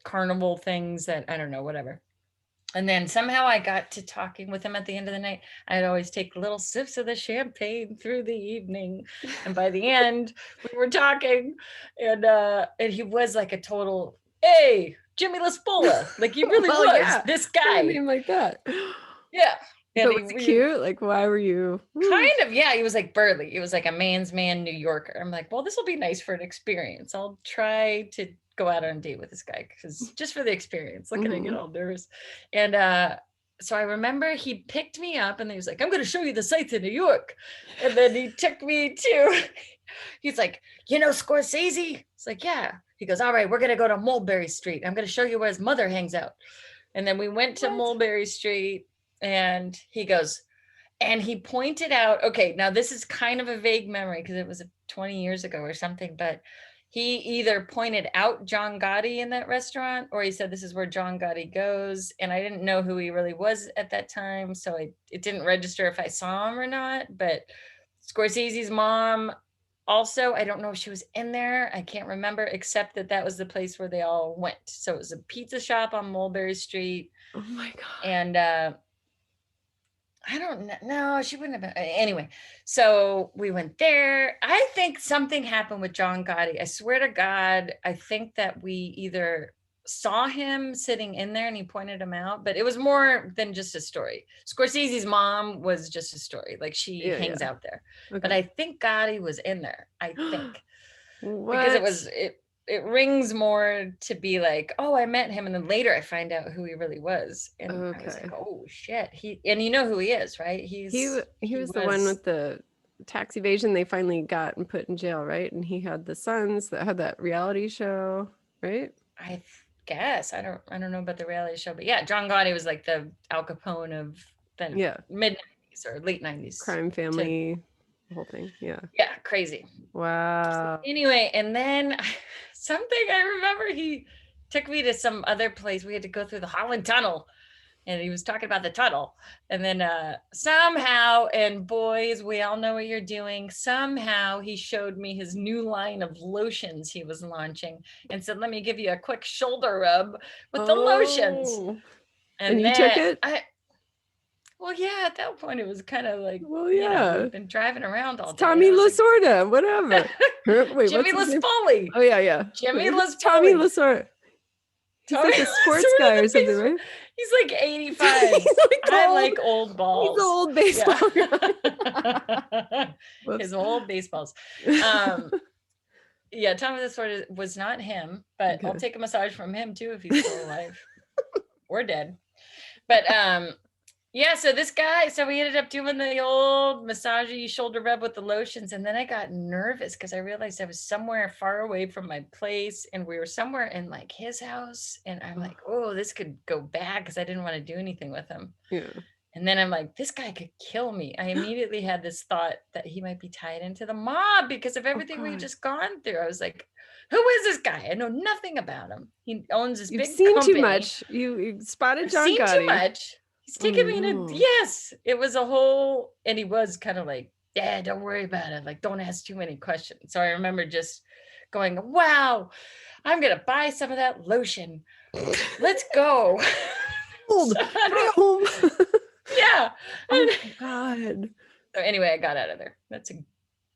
carnival things that, I don't know, whatever. And then somehow I got to talking with him at the end of the night. I'd always take little sips of the champagne through the evening. And by the end, we were talking, and he was like a total, hey, Jimmy LaSpola. Like he really Well, was yeah. this For a guy. name like that. Yeah. And But was it cute? Like, why were you? kind of, yeah, he was like burly. He was like a man's man New Yorker. I'm like, well, this will be nice for an experience. I'll try to go out on a date with this guy because just for the experience. Look at I get all nervous. And so I remember he picked me up and he was like, I'm going to show you the sights in New York. And then he took me to, he's like, Scorsese? It's like, yeah. He goes, all right, we're going to go to Mulberry Street. I'm going to show you where his mother hangs out. And then we went to Mulberry Street and he goes, and he pointed out, okay, now this is kind of a vague memory because it was 20 years ago or something, but he either pointed out John Gotti in that restaurant or he said, this is where John Gotti goes. And I didn't know who he really was at that time. So it didn't register if I saw him or not. But Scorsese's mom also, I don't know if she was in there. I can't remember, except that was the place where they all went. So it was a pizza shop on Mulberry Street. Oh my God. And I don't know. No, she wouldn't have been. Anyway, so we went there. I think something happened with John Gotti. I swear to God, I think that we either saw him sitting in there and he pointed him out, but it was more than just a story. Scorsese's mom was just a story. Like she hangs out there. Okay. But I think Gotti was in there. I think. What? Because it rings more to be like, oh, I met him, and then later I find out who he really was, and I was like, oh shit, and you know who he is, right? He was the one with the tax evasion they finally got and put in jail, right? And he had the sons that had that reality show, right? I guess I don't know about the reality show, but yeah, John Gotti was like the Al Capone of the mid-90s or late 90s crime family. The whole thing. Yeah, crazy. Wow. Anyway, and then something I remember, he took me to some other place. We had to go through the Holland Tunnel, and he was talking about the tunnel. And then somehow, and boys, we all know what you're doing, somehow he showed me his new line of lotions he was launching and said, let me give you a quick shoulder rub with the lotions. And you took it? Well, yeah, at that point it was kind of like, we've been driving around all day. Tommy Lasorda, whatever. Wait, Jimmy LaSpola. Oh, yeah. Jimmy LaSpola. Tommy Lasorda. He's like a sports guy or something, right? He's like 85. He's like I like old balls. He's old baseball guy. His old baseballs. Yeah, Tommy Lasorda was not him, but I'll take a massage from him too if he's still alive or dead. But yeah, so this guy, we ended up doing the old massagey shoulder rub with the lotions. And then I got nervous because I realized I was somewhere far away from my place and we were somewhere in like his house. And I'm like, oh, this could go bad because I didn't want to do anything with him. Yeah. And then I'm like, this guy could kill me. I immediately had this thought that he might be tied into the mob because of everything we've just gone through. I was like, who is this guy? I know nothing about him. He owns this big company. You've seen too much. You spotted John Gotti. Too much. He's Oh taking me in a, no. yes, it was a whole, and he was kind of like, yeah, don't worry about it. Like, don't ask too many questions. So I remember just going, wow, I'm going to buy some of that lotion. Let's go. Hold, So, I bring it don't, home. yeah. Oh And my God. so anyway, I got out of there. That's a,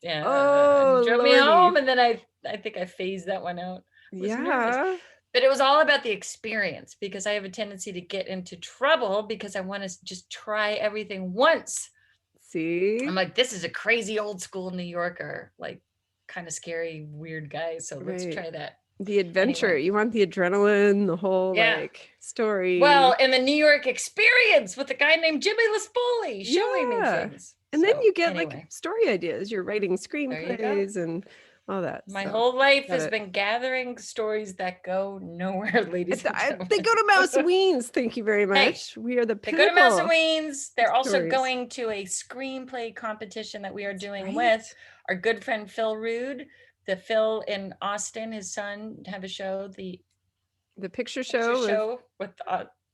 yeah. He Oh drove me Lordy. home, and then I think I phased that one out. I was nervous. Yeah. But it was all about the experience, because I have a tendency to get into trouble because I want to just try everything once. I'm See? like, this is a crazy old school New Yorker, like kind of scary, weird guy. So let's Right. try that. The adventure. Anyway, You want the adrenaline, the whole yeah. like story. Well, and the New York experience with a guy named Jimmy Laspoli showing me Yeah. things. And then So you get like anyway, story ideas. You're writing there you go. screenplays and all that. My So whole life got has it. been gathering stories that go nowhere, ladies and They gentlemen. go to Mouse Weens. Thank you very Hey, much. We are the they go to Mouse and pinnacle Weens. of They're also stories. going to a screenplay competition that we are That's doing right. with our good friend Phil Rude. The Phil in Austin, his son, have a show, the The picture picture show with show with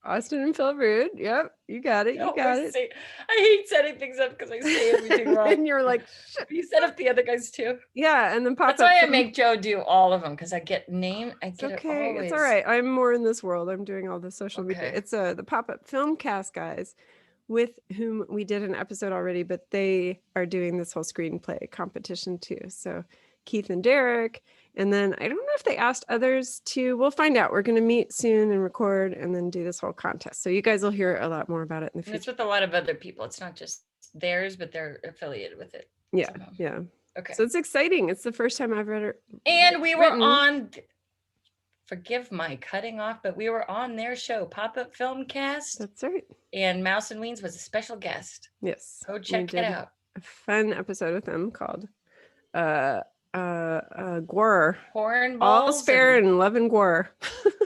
Austin and Phil Rude. Yep. You got it. I You got always it. say, I hate setting things up because I say everything wrong. And you're like, shit. You set up the other guys too. Yeah. And then pop That's up why I film. make Joe do all of them, because I get It's it okay. always. It's all right. I'm more in this world. I'm doing all the social media. Okay. It's the pop-up film cast guys with whom we did an episode already, but they are doing this whole screenplay competition too. So Keith and Derek. And then I don't know if they asked others to, we'll find out. We're going to meet soon and record and then do this whole contest. So you guys will hear a lot more about it in the And it's future. with a lot of other people. It's not just theirs, but they're affiliated with it. Yeah. Somehow. Yeah. Okay. So it's exciting. It's the first time I've read it. And we were on, forgive my cutting off, but we were on their show, Pop-Up Filmcast. That's right. And Mouse and Weens was a special guest. Yes. Go check it out. A fun episode with them called Gwar. Horn All balls. Spare and Love and Gwar.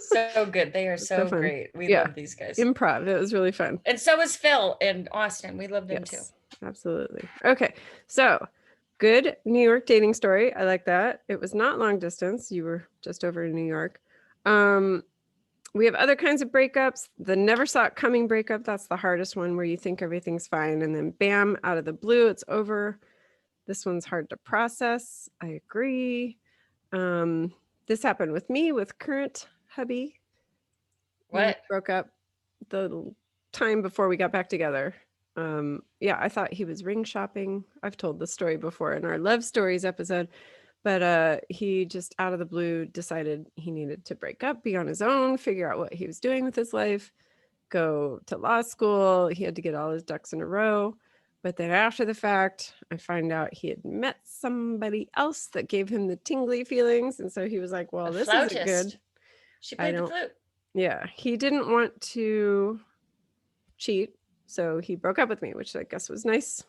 So good. They are so fun. great. We Yeah. love these guys. Improv. It was really fun. And so is Phil and Austin. We love them too. Absolutely. Okay. So good New York dating story. I like that. It was not long distance. You were just over in New York. We have other kinds of breakups. The never saw it coming breakup. That's the hardest one, where you think everything's fine and then bam, out of the blue, it's over. This one's hard to process. I agree. This happened with me with current hubby. What? We broke up the time before we got back together. Yeah, I thought he was ring shopping. I've told the story before in our love stories episode, but he just out of the blue decided he needed to break up, be on his own, figure out what he was doing with his life, go to law school. He had to get all his ducks in a row. But then after the fact, I find out he had met somebody else that gave him the tingly feelings. And so he was like, well, this isn't good. She played the flute. Yeah, he didn't want to cheat. So he broke up with me, which I guess was nice.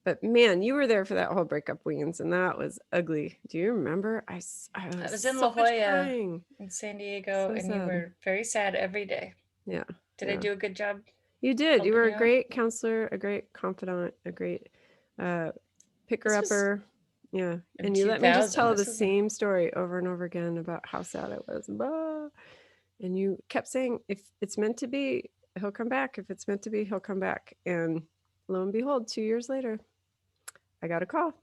But man, you were there for that whole breakup, Weens, and that was ugly. Do you remember? I was in La Jolla in San Diego, and you were very sad every day. Yeah. Did I do a good job? You did. You were a great counselor, a great confidant, a great picker-upper. Yeah. And you let me just tell the same story over and over again about how sad I was. Blah. And you kept saying, if it's meant to be, he'll come back. If it's meant to be, he'll come back. And lo and behold, 2 years later, I got a call.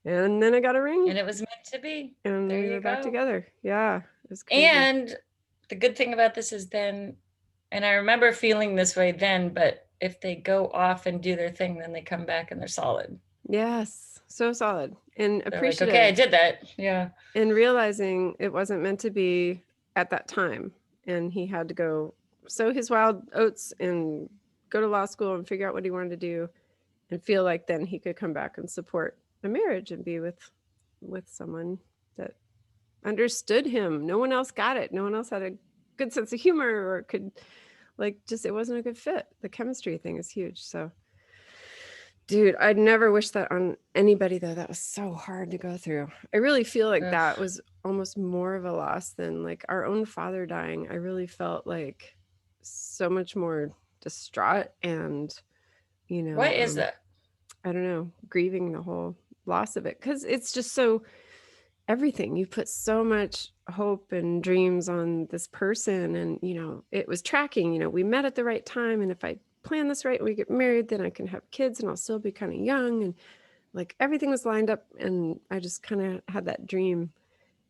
And then I got a ring. And it was meant to be. And we were back together. Yeah. It was crazy. And the good thing about this is then, and I remember feeling this way then, but if they go off and do their thing, then they come back and they're solid. Yes. So solid. And appreciative. Like, okay, I did that. Yeah. And realizing it wasn't meant to be at that time. And he had to go sow his wild oats and go to law school and figure out what he wanted to do, and feel like then he could come back and support a marriage and be with someone that understood him. No one else got it. No one else had a good sense of humor or could it wasn't a good fit. The chemistry thing is huge. So dude, I'd never wish that on anybody though. That was so hard to go through. I really feel like that was almost more of a loss than like our own father dying. I really felt like so much more distraught and, you know. What is that? I don't know, grieving the whole loss of it. Cause it's just so, everything. You put so much hope and dreams on this person, and it was tracking. We met at the right time, and if I plan this right and we get married, then I can have kids and I'll still be kind of young, and like everything was lined up, and I just kind of had that dream,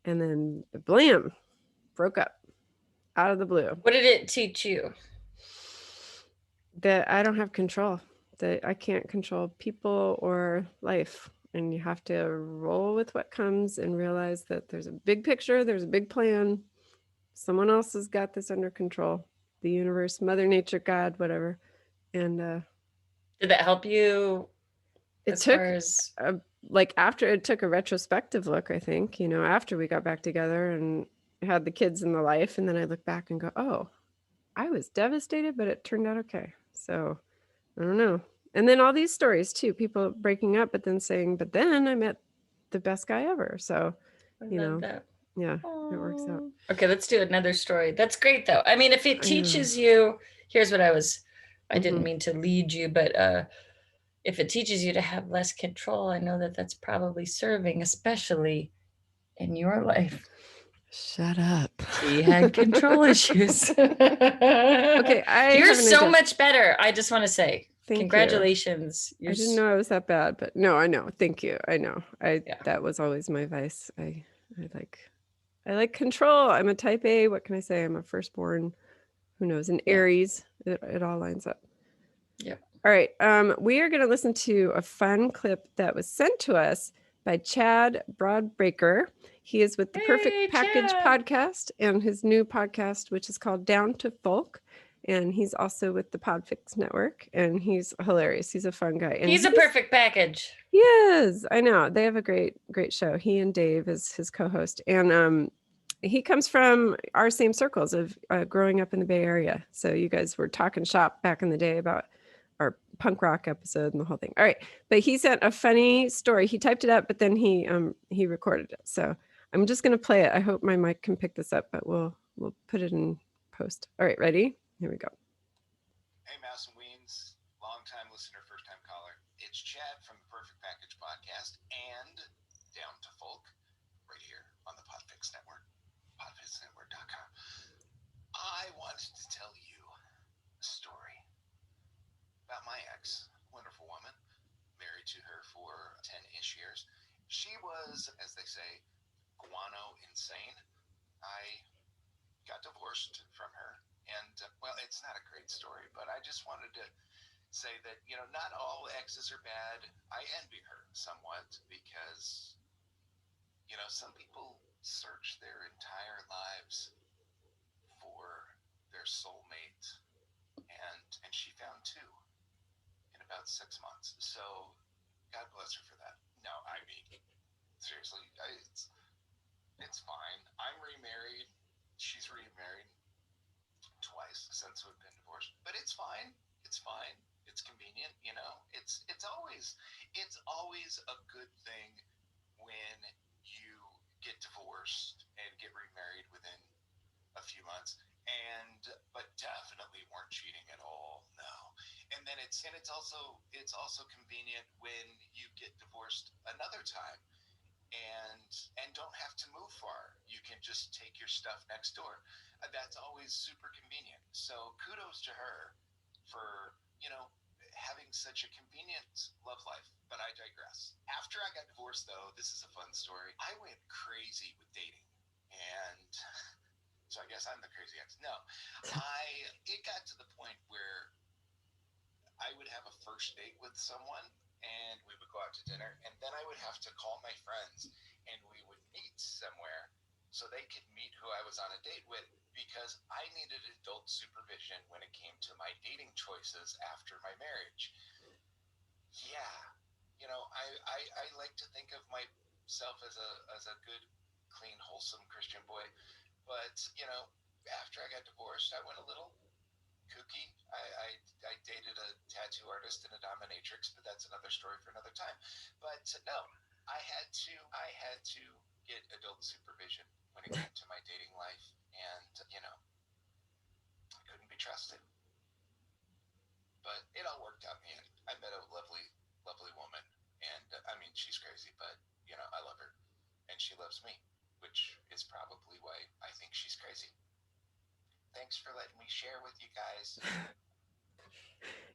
and then blam, broke up out of the blue. What did it teach you? That I don't have control, that I can't control people or life. And you have to roll with what comes and realize that there's a big picture, there's a big plan. Someone else has got this under control. The universe, Mother Nature, God, whatever. And Did that help you it as far took as after it took a retrospective look, I think, after we got back together and had the kids in the life. And then I look back and go, oh, I was devastated, but it turned out okay. So I don't know. And then all these stories too, people breaking up, but then saying, but then I met the best guy ever. So, I you love know, that. yeah, it works out. Oh. Okay, let's do another story. That's great though. I mean, if it I know. teaches you, here's what I didn't Mm-hmm. mean to lead you, but if it teaches you to have less control, I know that that's probably serving, especially in your life. Shut up. She had control issues. Okay, I You're have an so idea. much better. I just want to say Thank you. congratulations. I didn't know I was that bad, but no, I know. Thank you. I know. Yeah. That was always my vice. I like I like control. I'm a type A. What can I say? I'm a firstborn. Who knows? An Yeah. Aries. It all lines up. Yep. All right. We are going to listen to a fun clip that was sent to us by Chad Broadbreaker. He is with the Perfect Hey, Package Chad. podcast and his new podcast, which is called Down to Folk. And he's also with the Podfix Network, and he's hilarious. He's a fun guy. And He's a perfect package. he is. I know. They have a great show. He and Dave is his co-host. And he comes from our same circles of growing up in the Bay Area. So you guys were talking shop back in the day about our punk rock episode and the whole thing. All right. But he sent a funny story. He typed it up, but then he recorded it. So I'm just gonna play it. I hope my mic can pick this up, but we'll put it in post. All right, ready? Here we go. Hey, Mouse and Weens, long-time listener, first-time caller. It's Chad from the Perfect Package podcast and Down to Folk, right here on the Podfix Network, podfixnetwork.com. I wanted to tell you a story about my ex, wonderful woman, married to her for 10-ish years. She was, as they say, guano insane. I got divorced from her. And, well, it's not a great story, but I just wanted to say that, not all exes are bad. I envy her somewhat because, some people search their entire lives for their soulmate. And she found two in about 6 months. So God bless her for that. No, I mean, seriously, it's fine. I'm remarried. She's remarried twice since we've been divorced, but it's fine. It's fine. It's convenient. It's always a good thing when you get divorced and get remarried within a few months, but definitely weren't cheating at all. No. And then it's also convenient when you get divorced another time and don't have to move far. You can just take your stuff next door. That's always super convenient. So kudos to her for, having such a convenient love life. But I digress. After I got divorced, though, this is a fun story. I went crazy with dating. And so I guess I'm the crazy ex. No, it got to the point where I would have a first date with someone and we would go out to dinner, and then I would have to call my friends and we would meet somewhere so they could meet who I was on a date with, because I needed adult supervision when it came to my dating choices after my marriage. Yeah, I like to think of myself as a good, clean, wholesome Christian boy, but after I got divorced, I went a little kooky. I dated a tattoo artist and a dominatrix, but that's another story for another time. But no, I had to get adult supervision when it came to my dating life, and I couldn't be trusted. But it all worked out in the end. I met a lovely, lovely woman, and I mean, she's crazy, but I love her, and she loves me. share with you guys.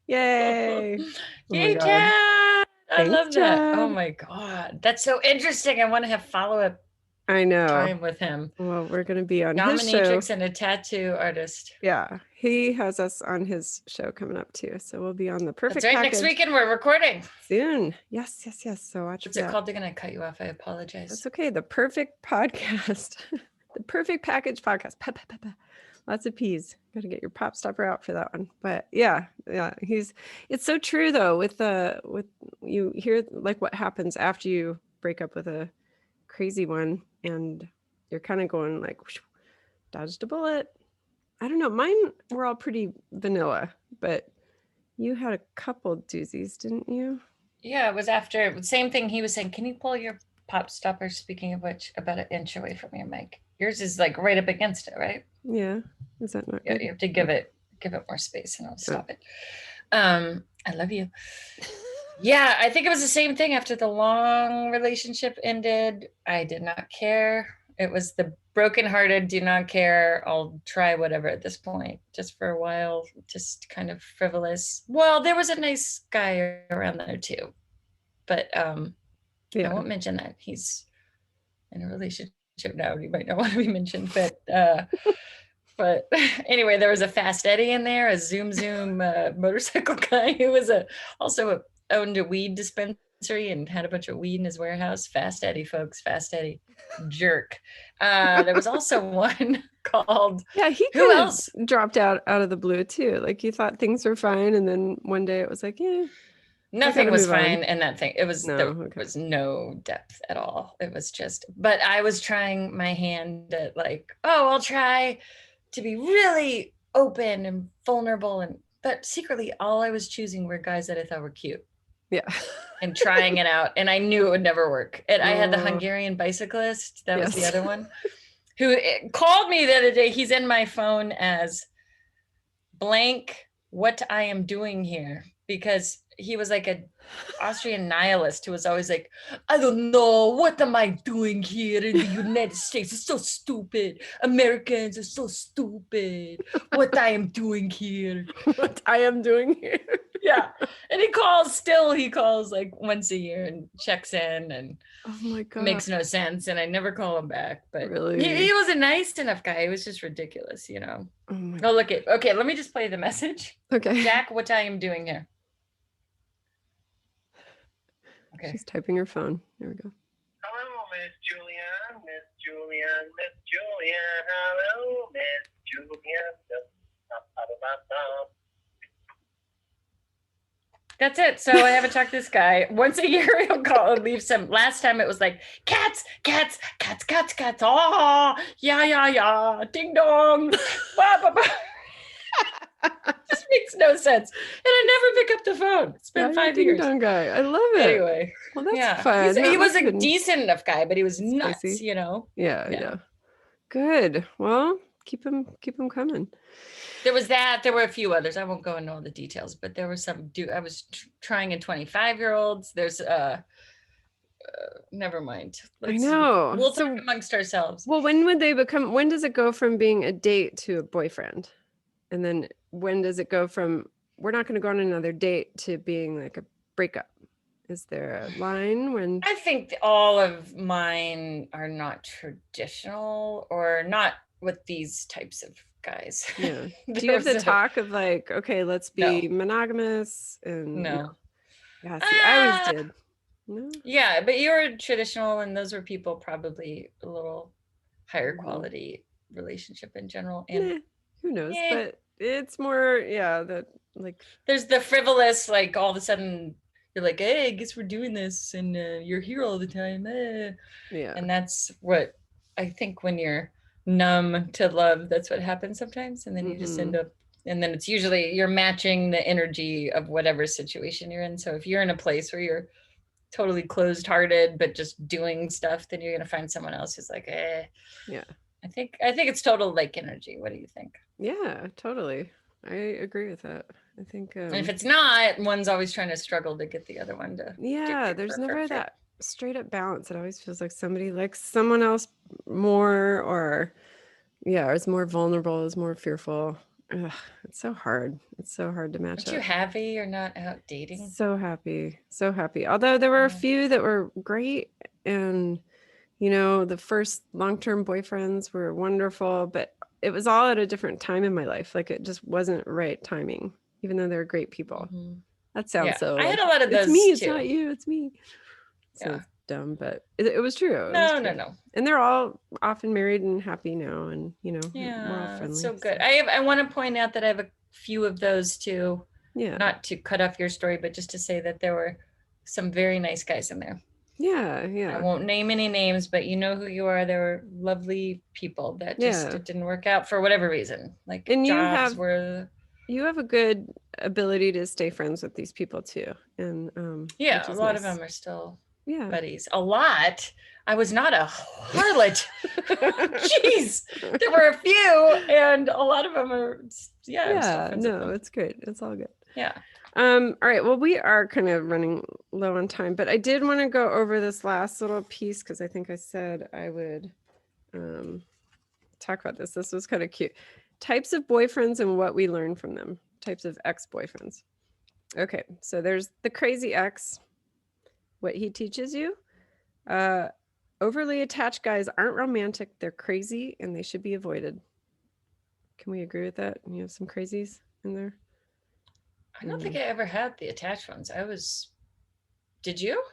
Yay. Oh my Yay, God. Chad! I Thanks, love that. Oh Chad. my God. That's so interesting. I want to have follow-up I know. time with him. Well, we're going to be on his show. Dominatrix and a tattoo artist. Yeah, he has us on his show coming up too. So we'll be on the perfect That's right. package Next weekend we're recording. soon. Yes. So watch What's for it that. called? They're going to cut you off. I apologize. That's okay. The perfect podcast. The perfect package podcast. Pa, pa, pa, pa. Lots of P's. Got to get your pop stopper out for that one. But yeah, it's so true though. With you hear like what happens after you break up with a crazy one, and you're kind of going like, whoosh, dodged a bullet. I don't know. Mine were all pretty vanilla, but you had a couple doozies, didn't you? Yeah, it was after same thing he was saying. Can you pull your pop stopper, speaking of which, about an inch away from your mic? Yours is like right up against it, right? Yeah. Is that not Yeah, good? you have to give it more space and I'll stop it. I love you. Yeah, I think it was the same thing after the long relationship ended. I did not care. It was the brokenhearted, do not care. I'll try whatever at this point, just for a while, just kind of frivolous. Well, there was a nice guy around there too, but I won't mention that. He's in a relationship now. He might not want to be mentioned, but anyway, there was a Fast Eddie in there, a Zoom motorcycle guy who was also owned a weed dispensary and had a bunch of weed in his warehouse. Fast Eddie, folks, Fast Eddie, jerk. There was also one called. Yeah, he who kind else of dropped out of the blue too. Like you thought things were fine, and then one day it was like, yeah. Nothing was fine in that thing. There was no depth at all. It was just, but I was trying my hand at like, I'll try to be really open and vulnerable, but secretly all I was choosing were guys that I thought were cute. Yeah. And trying it out, and I knew it would never work. And I had the Hungarian bicyclist, that was the other one, who called me the other day. He's in my phone as blank what I am doing here, because he was like an Austrian nihilist who was always like, I don't know, what am I doing here in the United States? It's so stupid. Americans are so stupid. What I am doing here. What I am doing here. Yeah. And he calls like once a year and checks in, and oh my God, makes no sense. And I never call him back, but really? he was a nice enough guy. He was just ridiculous, you know? Okay, let me just play the message. Okay. Jack, what I am doing here. Okay. She's typing her phone. There we go. Hello, Miss Julianne. Hello, Miss Julianne. That's it. So I haven't talked to this guy. Once a year he'll call and leave some. Last time it was like cats. Oh, yeah. Ding dong. Bah, bah, bah. Just makes no sense. And I never pick up the phone. It's been 5 years. Ding dong guy. I love it. Anyway. Well, that's fun. He was a decent enough guy, but he was nuts, spicy. You know? Yeah. Good. Well, keep him coming. There was that. There were a few others. I won't go into all the details, but there was some. I was trying in 25-year-olds. There's never mind. I know. We'll talk amongst ourselves. Well, when does it go from being a date to a boyfriend? And then when does it go from we're not going to go on another date to being like a breakup? Is there a line when? I think all of mine are not traditional, or not with these types of guys. Yeah. Do you have the talk of like, okay, let's be monogamous? And no. Yeah, see, I always did. No. Yeah, but you were traditional, and those were people probably a little higher quality relationship in general. And who knows? But it's more, that like there's the frivolous, like all of a sudden you're like, hey, I guess we're doing this, and you're here all the time. Yeah. And that's what I think when you're numb to love, that's what happens sometimes. And then you just end up, and then it's usually you're matching the energy of whatever situation you're in. So if you're in a place where you're totally closed-hearted but just doing stuff, then you're gonna find someone else who's like, yeah. I think it's total like energy. What do you think? Yeah, totally. I agree with that. I think and if it's not, one's always trying to struggle to get the other one to there's never that straight up balance. It always feels like somebody likes someone else more, or is more vulnerable, is more fearful. ugh, it's so hard. It's so hard to match Aren't you up. happy you're not out dating? So happy. So happy. Although there were a Yeah. few that were great, and the first long-term boyfriends were wonderful, but it was all at a different time in my life. Like it just wasn't right timing, even though they were great people. Mhm. That sounds Yeah, so I had like a lot of it's those me, it's too. not you, it's me. Yeah. Sounds dumb, but it was true. It was No, true. no. And they're all often married and happy now, and we're all Yeah, friendly. it's so good. I want to point out that I have a few of those too. Yeah. Not to cut off your story, but just to say that there were some very nice guys in there. Yeah, I yeah. won't name any names, but you know who you are. There were lovely people that just Yeah. it didn't work out for whatever reason. Like And jobs were you have a good ability to stay friends with these people too. And yeah, which a is lot nice. of them are still Yeah. buddies. A lot. I was not a harlot. Jeez, there were a few, and a lot of them are. Yeah, I'm still Yeah, friends with no, them. it's great. It's all good. Yeah. All right. Well, we are kind of running low on time, but I did want to go over this last little piece because I think I said I would talk about this. This was kind of cute. Types of boyfriends and what we learn from them. Types of ex-boyfriends. Okay, so there's the crazy ex. What he teaches you. Overly attached guys aren't romantic. They're crazy and they should be avoided. Can we agree with that? You have some crazies in there? I don't think I ever had the attached ones. Did you?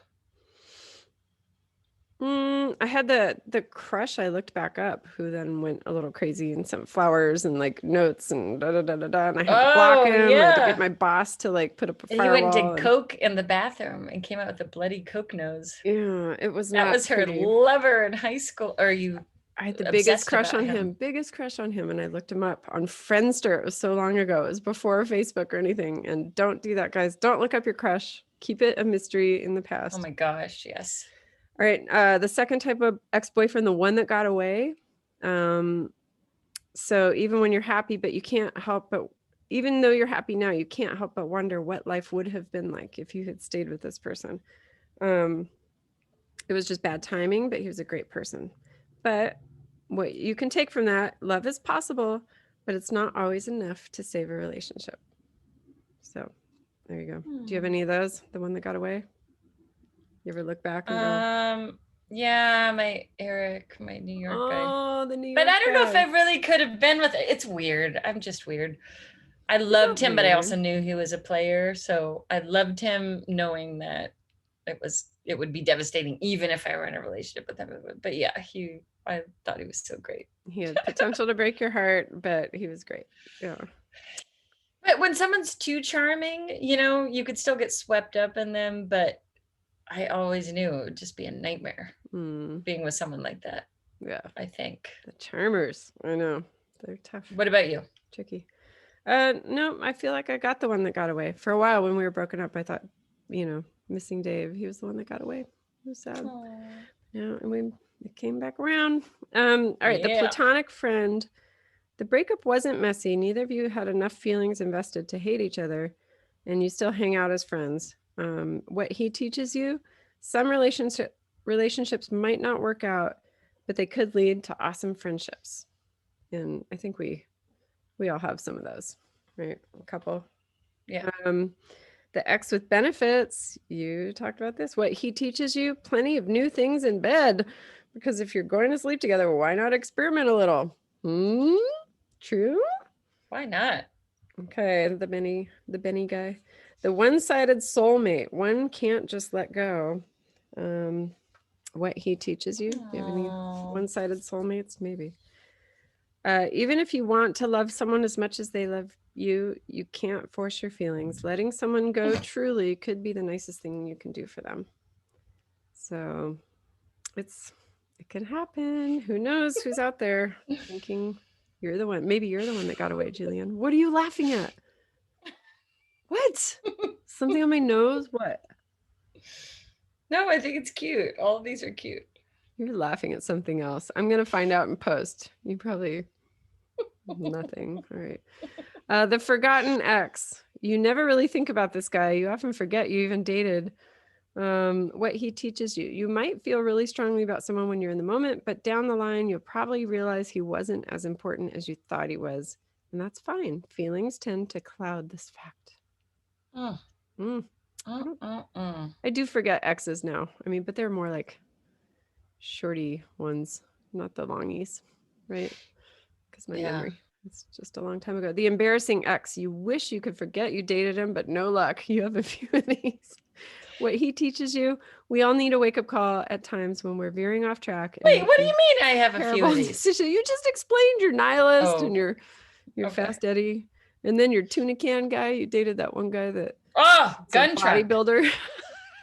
I had the crush. I looked back up, who then went a little crazy and sent flowers and like notes and da da da da da. And I had to block him. I had to get my boss to like put up a And firewall. he went and did coke in the bathroom and came out with a bloody coke nose. Yeah, it was not. That was her pretty. lover in high school. Or you? I had the biggest crush on him. Biggest crush on him, and I looked him up on Friendster. It was so long ago. It was before Facebook or anything. And don't do that, guys. Don't look up your crush. Keep it a mystery in the past. Oh my gosh, yes. All right. The second type of ex-boyfriend, the one that got away. So even when you're happy, but you can't help but, even though you're happy now, you can't help but wonder what life would have been like if you had stayed with this person. It was just bad timing, but he was a great person. But what you can take from that, love is possible, but it's not always enough to save a relationship. So there you go. Do you have any of those? The one that got away? You ever look back and go, yeah, my Eric, my New York guy. Oh, the New York But I don't know if guy. I really could have been with it. It's weird. I'm just weird. I loved him, but I also knew he was a player. So I loved him knowing that it would be devastating even if I were in a relationship with him. But yeah, I thought he was so great. He had potential to break your heart, but he was great. Yeah. But when someone's too charming, you could still get swept up in them, but I always knew it would just be a nightmare being with someone like that. Yeah. I think. The charmers. I know. They're tough. What about you? Tricky. No, I feel like I got the one that got away. For a while when we were broken up, I thought, missing Dave, he was the one that got away. It was sad. Aww. Yeah, and it came back around. All right, the platonic friend. The breakup wasn't messy. Neither of you had enough feelings invested to hate each other, and you still hang out as friends. What he teaches you, some relationships might not work out, but they could lead to awesome friendships. And I think we all have some of those, right? A couple. Yeah. The ex with benefits, you talked about this. What he teaches you, plenty of new things in bed, because if you're going to sleep together, why not experiment a little? True? Why not? Okay, the Benny guy. The one-sided soulmate. One can't just let go. What he teaches you. Do you have any one-sided soulmates? Maybe. Even if you want to love someone as much as they love you, you can't force your feelings. Letting someone go truly could be the nicest thing you can do for them. So it can happen. Who knows who's out there thinking you're the one. Maybe you're the one that got away, Julianne. What are you laughing at? What? Something on my nose? What? No, I think it's cute. All of these are cute. You're laughing at something else. I'm going to find out in post. You probably nothing. All right. The forgotten ex. You never really think about this guy. You often forget you even dated. What he teaches you. You might feel really strongly about someone when you're in the moment, but down the line, you'll probably realize he wasn't as important as you thought he was. And that's fine. Feelings tend to cloud this fact. Mm. Mm. Mm. I do forget exes now. I mean, but they're more like shorty ones, not the longies, right? Because my Yeah. memory, it's just a long time ago. The embarrassing ex. You wish you could forget you dated him, but no luck. You have a few of these. What he teaches you, we all need a wake-up call at times when we're veering off track. And Wait, what do making you mean I have a few terrible of these? decisions. You just explained your nihilist Oh, and your okay. fast Eddie, and then your tuna can guy. You dated that one guy that Oh, it's a gun trunk. bodybuilder.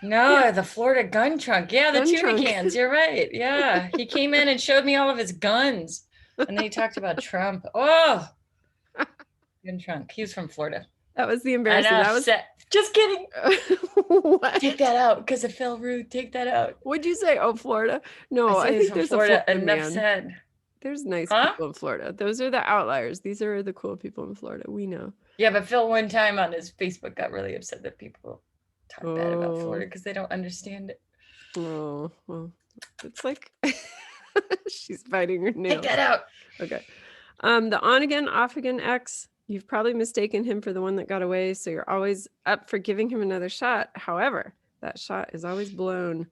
No, the Florida gun trunk. Yeah, the Gun tuna trunk. cans. You're right. Yeah, he came in and showed me all of his guns, and then he talked about Trump. Oh, gun trunk. He was from Florida. That was the embarrassing. That was just kidding. what? Take that out because it felt rude. Take that out. What'd you say? Oh, Florida? No, I think there's Florida. a Florida Enough man. said. There's nice Huh? people in Florida. Those are the outliers. These are the cool people in Florida. We know. Yeah, but Phil one time on his Facebook got really upset that people talk bad about Florida because they don't understand it. Oh, well, it's like she's biting her nails. Take that out. Okay. The on again, off again ex, you've probably mistaken him for the one that got away, so you're always up for giving him another shot. However, that shot is always blown.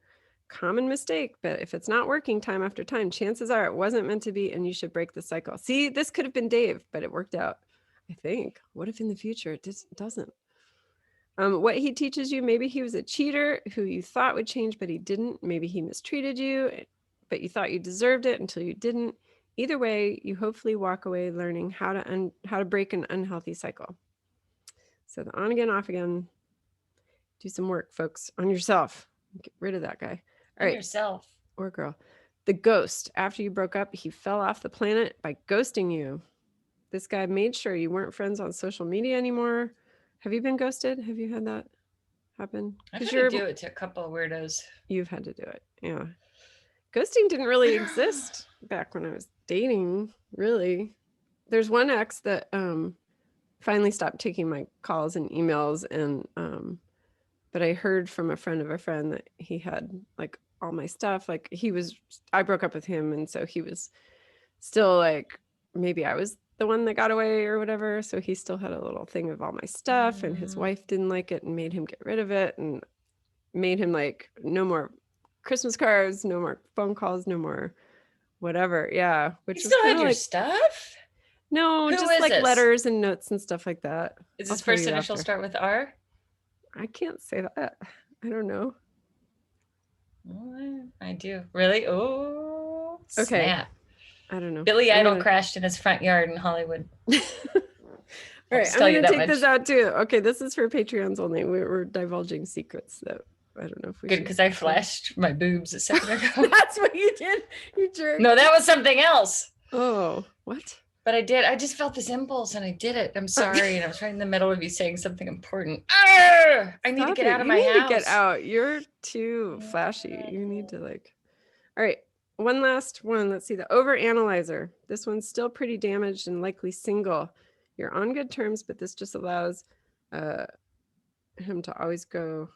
Common mistake, but if it's not working time after time, chances are it wasn't meant to be, and you should break the cycle. See, this could have been Dave, but it worked out, I think. What if in the future it just doesn't? What he teaches you, maybe he was a cheater who you thought would change, but he didn't. Maybe he mistreated you, but you thought you deserved it until you didn't. Either way, you hopefully walk away learning how to break an unhealthy cycle. So the on again, off again, do some work, folks, on yourself. Get rid of that guy. All right. Yourself. Or girl. The ghost. After you broke up, he fell off the planet by ghosting you. This guy made sure you weren't friends on social media anymore. Have you been ghosted? Have you had that happen? I've had to do it to a couple of weirdos. You've had to do it. Yeah. Ghosting didn't really exist back when I was dating, really. There's one ex that finally stopped taking my calls and emails, and but I heard from a friend of a friend that he had like all my stuff. Like I broke up with him, and so he was still like, maybe I was the one that got away or whatever. So he still had a little thing of all my stuff, and his wife didn't like it and made him get rid of it, and made him like, no more Christmas cards, no more phone calls, no more whatever. Yeah. Which you still had your like, stuff? No, Who just is like this? letters and notes and stuff like that. Is I'll his tell first you initial after. start with R? I can't say that. I don't know. Oh, I do. Really? Oh, Okay. snap. I don't know. Billy Idol crashed in his front yard in Hollywood. All right, I'll tell I'm you going to that take this much. out too. Okay, this is for Patreons only. We're divulging secrets that I don't know if we Good, should. because I flashed my boobs a second ago. That's what you did, you jerk. No, that was something else. Oh, what? But I did. I just felt this impulse and I did it. I'm sorry. And I was right in the middle of you saying something important. I need to get out of my house. You need to get out. You're too flashy. You need to like. All right. One last one. Let's see. The overanalyzer. This one's still pretty damaged and likely single. You're on good terms, but this just allows him to always go,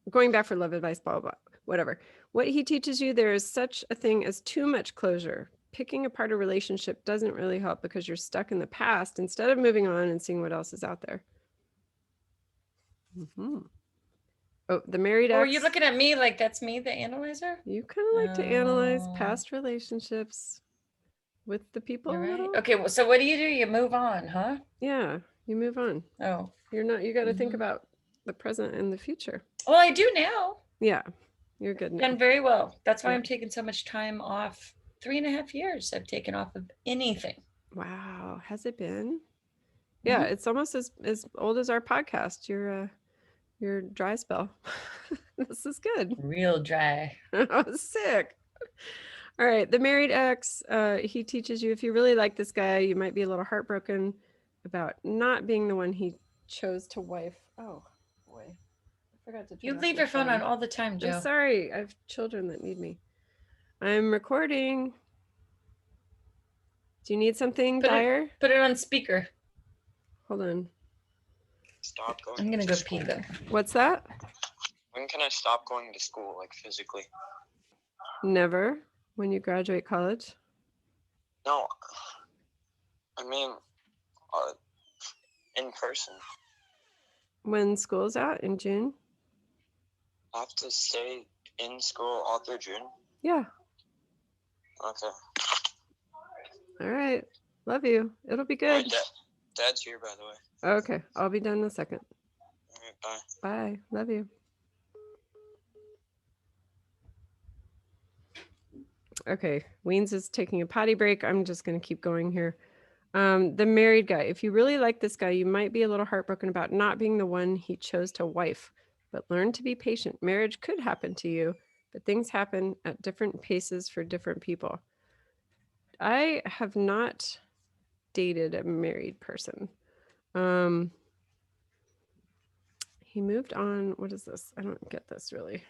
going back for love advice, blah, blah, blah, whatever. What he teaches you, there is such a thing as too much closure. Picking apart a relationship doesn't really help because you're stuck in the past instead of moving on and seeing what else is out there. Mm-hmm. Oh, the married ex. Are you looking at me like that's me, the analyzer? You kind of like to analyze past relationships with the people. Right. Okay, well, so what do? You move on, huh? Yeah, you move on. Oh. You got to think about the present and the future. Well, I do now. Yeah, you're good now. Done very well. That's why I'm taking so much time off. 3.5 years I've taken off of anything. Wow. Has it been? Yeah, it's almost as old as our podcast. Your dry spell. This is good. Real dry. I was sick. All right. The married ex, he teaches you if you really like this guy, you might be a little heartbroken about not being the one he chose to wife. Oh, boy. I forgot to turn You off leave my your phone on all the time, Joe. I'm sorry. I have children that need me. I'm recording. Do you need something, Dyer? Put it on speaker. Hold on. Stop going. I'm gonna go pee though. What's that? When can I stop going to school, like physically? Never. When you graduate college? No. I mean, In person. When school's out in June? I have to stay in school all through June. Yeah. Okay. All right. Love you. It'll be good. Wait, Dad's here, by the way. Okay. I'll be done in a second. All right, bye. Bye. Love you. Okay. Weens is taking a potty break. I'm just going to keep going here. The married guy. If you really like this guy, you might be a little heartbroken about not being the one he chose to wife, but learn to be patient. Marriage could happen to you, but things happen at different paces for different people. I have not dated a married person. He moved on. What is this? I don't get this really.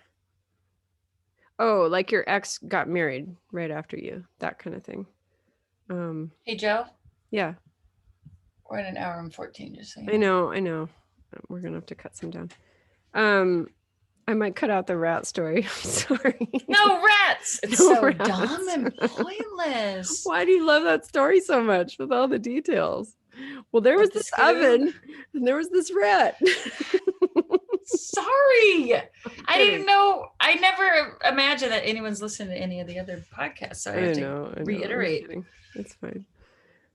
Oh, like your ex got married right after you, that kind of thing. Hey, Joe, Yeah, we're at an hour and 14, just so you I know. We're gonna have to cut some down. I might cut out the rat story. I'm sorry. No rats! It's No so rats. dumb and pointless. Why do you love that story so much with all the details? Well, there was With the this Scoob? oven and there was this rat. Sorry. I kidding. didn't know. I never imagined that anyone's listening to any of the other podcasts. So I have to I'm reiterate. kidding. It's fine.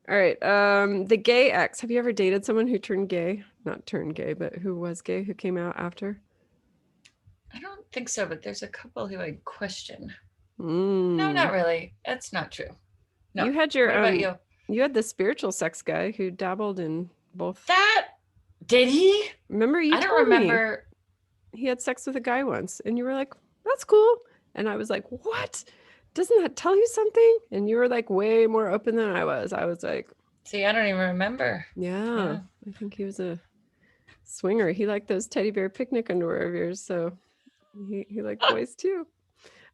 All right. The gay ex. Have you ever dated someone who turned gay? Not turned gay, but who was gay, who came out after? I don't think so, but there's a couple who I question. Mm. No, not really. That's not true. No. You had your What about you? You had the spiritual sex guy who dabbled in both. That did he? Remember you I don't told me remember. he had sex with a guy once and you were like, that's cool. And I was like, what? Doesn't that tell you something? And you were like way more open than I was. I was like, See, I don't even remember. yeah. I think he was a swinger. He liked those teddy bear picnic underwear of yours. So he liked boys too.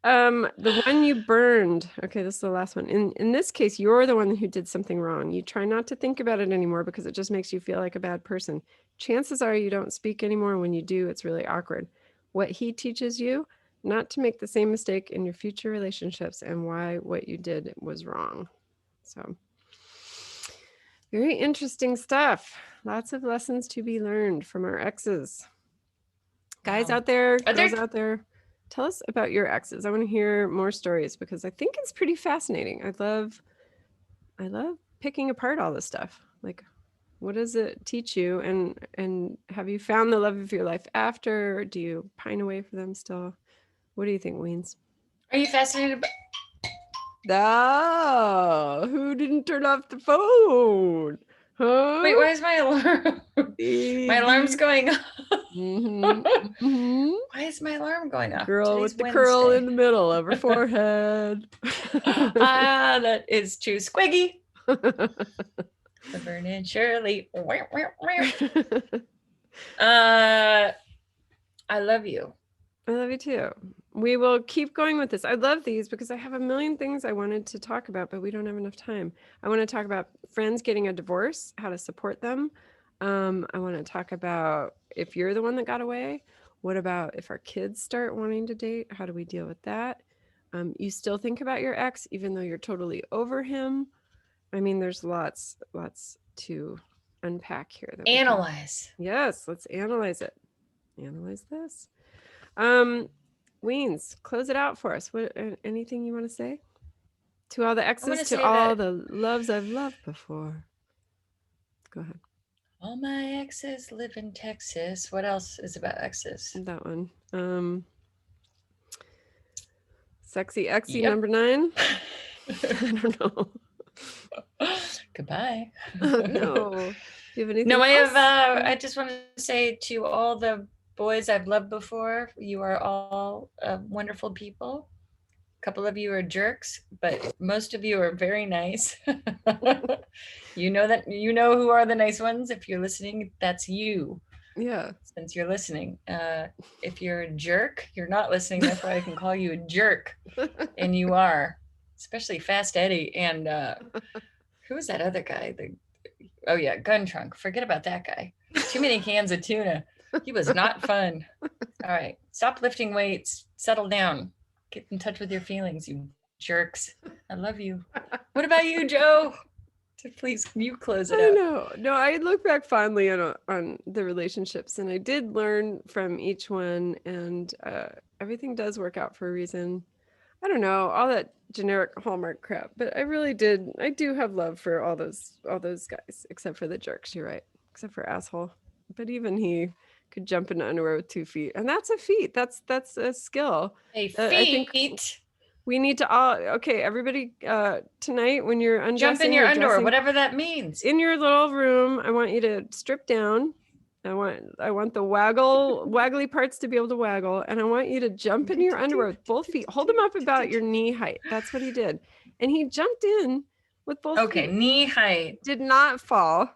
The one you burned. Okay, this is the last one. In this case, you're the one who did something wrong. You try not to think about it anymore because it just makes you feel like a bad person. Chances are you don't speak anymore. When you do, it's really awkward. What he teaches you, not to make the same mistake in your future relationships, and why what you did was wrong. So very interesting stuff. Lots of lessons to be learned from our exes. Guys Wow. out there, Are there- girls out there, tell us about your exes. I want to hear more stories because I think it's pretty fascinating. I love picking apart all this stuff. Like, what does it teach you? And have you found the love of your life after? Or do you pine away for them still? What do you think, Weens? Are you fascinated by Oh, who didn't turn off the phone? Huh? Wait, why is my alarm? My alarm's going off. Why is my alarm going off? Girl Today's with the curl Wednesday. in the middle of her forehead. That is too squiggy. Laverne and Shirley. I love you. I love you too. We will keep going with this. I love these because I have a million things I wanted to talk about, but we don't have enough time. I want to talk about friends getting a divorce, how to support them. I want to talk about if you're the one that got away. What about if our kids start wanting to date? How do we deal with that? You still think about your ex, even though you're totally over him. I mean, there's lots to unpack here. That Analyze. Yes, let's analyze it. Analyze this. Weens, close it out for us. What anything you want to say to all the exes, to all the loves I've loved before? Go ahead. All my exes live in Texas. What else is about exes? That one. Sexy exy Yep. number 9. I don't know. Goodbye. Oh, no. Do you have anything? No, I else? have. I just want to say to all the boys I've loved before, you are all wonderful people. A couple of you are jerks, but most of you are very nice. You know who are the nice ones. If you're listening, that's you. Yeah. Since you're listening. If you're a jerk, you're not listening. That's why I can call you a jerk. And you are, especially Fast Eddie. And who was that other guy? Oh yeah, Gun Trunk. Forget about that guy. Too many cans of tuna. He was not fun. All right. Stop lifting weights. Settle down. Get in touch with your feelings, you jerks. I love you. What about you, Joe? So please, you close it I out. know. No, I look back fondly on the relationships, and I did learn from each one, and everything does work out for a reason. I don't know, all that generic Hallmark crap, but I do have love for all those guys, except for the jerks, you're right. Except for asshole. But even he could jump into underwear with 2 feet. And that's a feat. That's a skill. A I think feet. we need to all okay, everybody tonight when you're undressing Jump in your or underwear, dressing, whatever that means. in your little room, I want you to strip down. I want the waggly parts to be able to waggle, and I want you to jump into your underwear with both feet. Hold them up about your knee height. That's what he did. And he jumped in with both Okay, feet. knee height. Did not fall.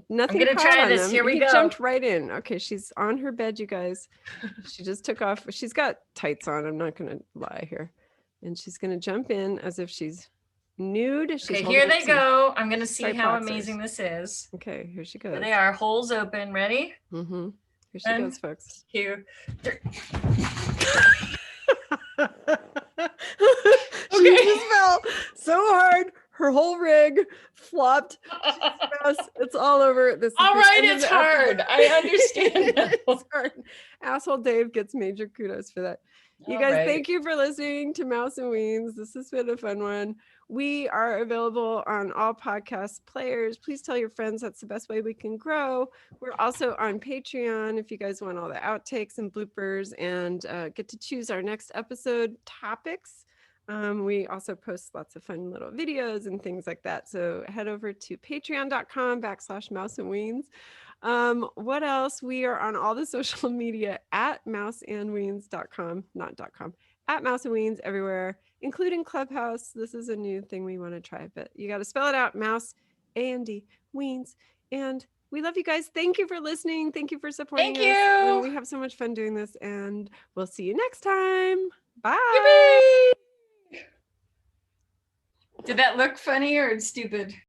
Nothing gonna caught try on this. him. Here we He go. jumped right in. Okay, she's on her bed, you guys. She just took off. She's got tights on. I'm not gonna lie here. And she's gonna jump in as if she's nude. She's Okay, holding here they some go. I'm gonna see tight how boxers. amazing this is. Okay, here she Here goes. they are, holes open, ready? Mm-hmm. Here she And goes, folks. 2, 3. She just fell so hard. Her whole rig flopped. It's all over. This is All the right, end of it's the hard. episode. I understand now. It's hard. Asshole Dave gets major kudos for that. You guys, thank you for listening to Mouse and Weens. This has been a fun one. We are available on all podcast players. Please tell your friends. That's the best way we can grow. We're also on Patreon if you guys want all the outtakes and bloopers and get to choose our next episode topics. We also post lots of fun little videos and things like that. So head over to patreon.com/mouse and weens. What else? We are on all the social media at mouseandweens.com, not .com, at Mouse and Weens everywhere, including Clubhouse. This is a new thing we want to try, but you got to spell it out, Mouse, A-N-D, Weens. And we love you guys. Thank you for listening. Thank you for supporting us. And we have so much fun doing this, and we'll see you next time. Bye. Yippee! Did that look funny or stupid?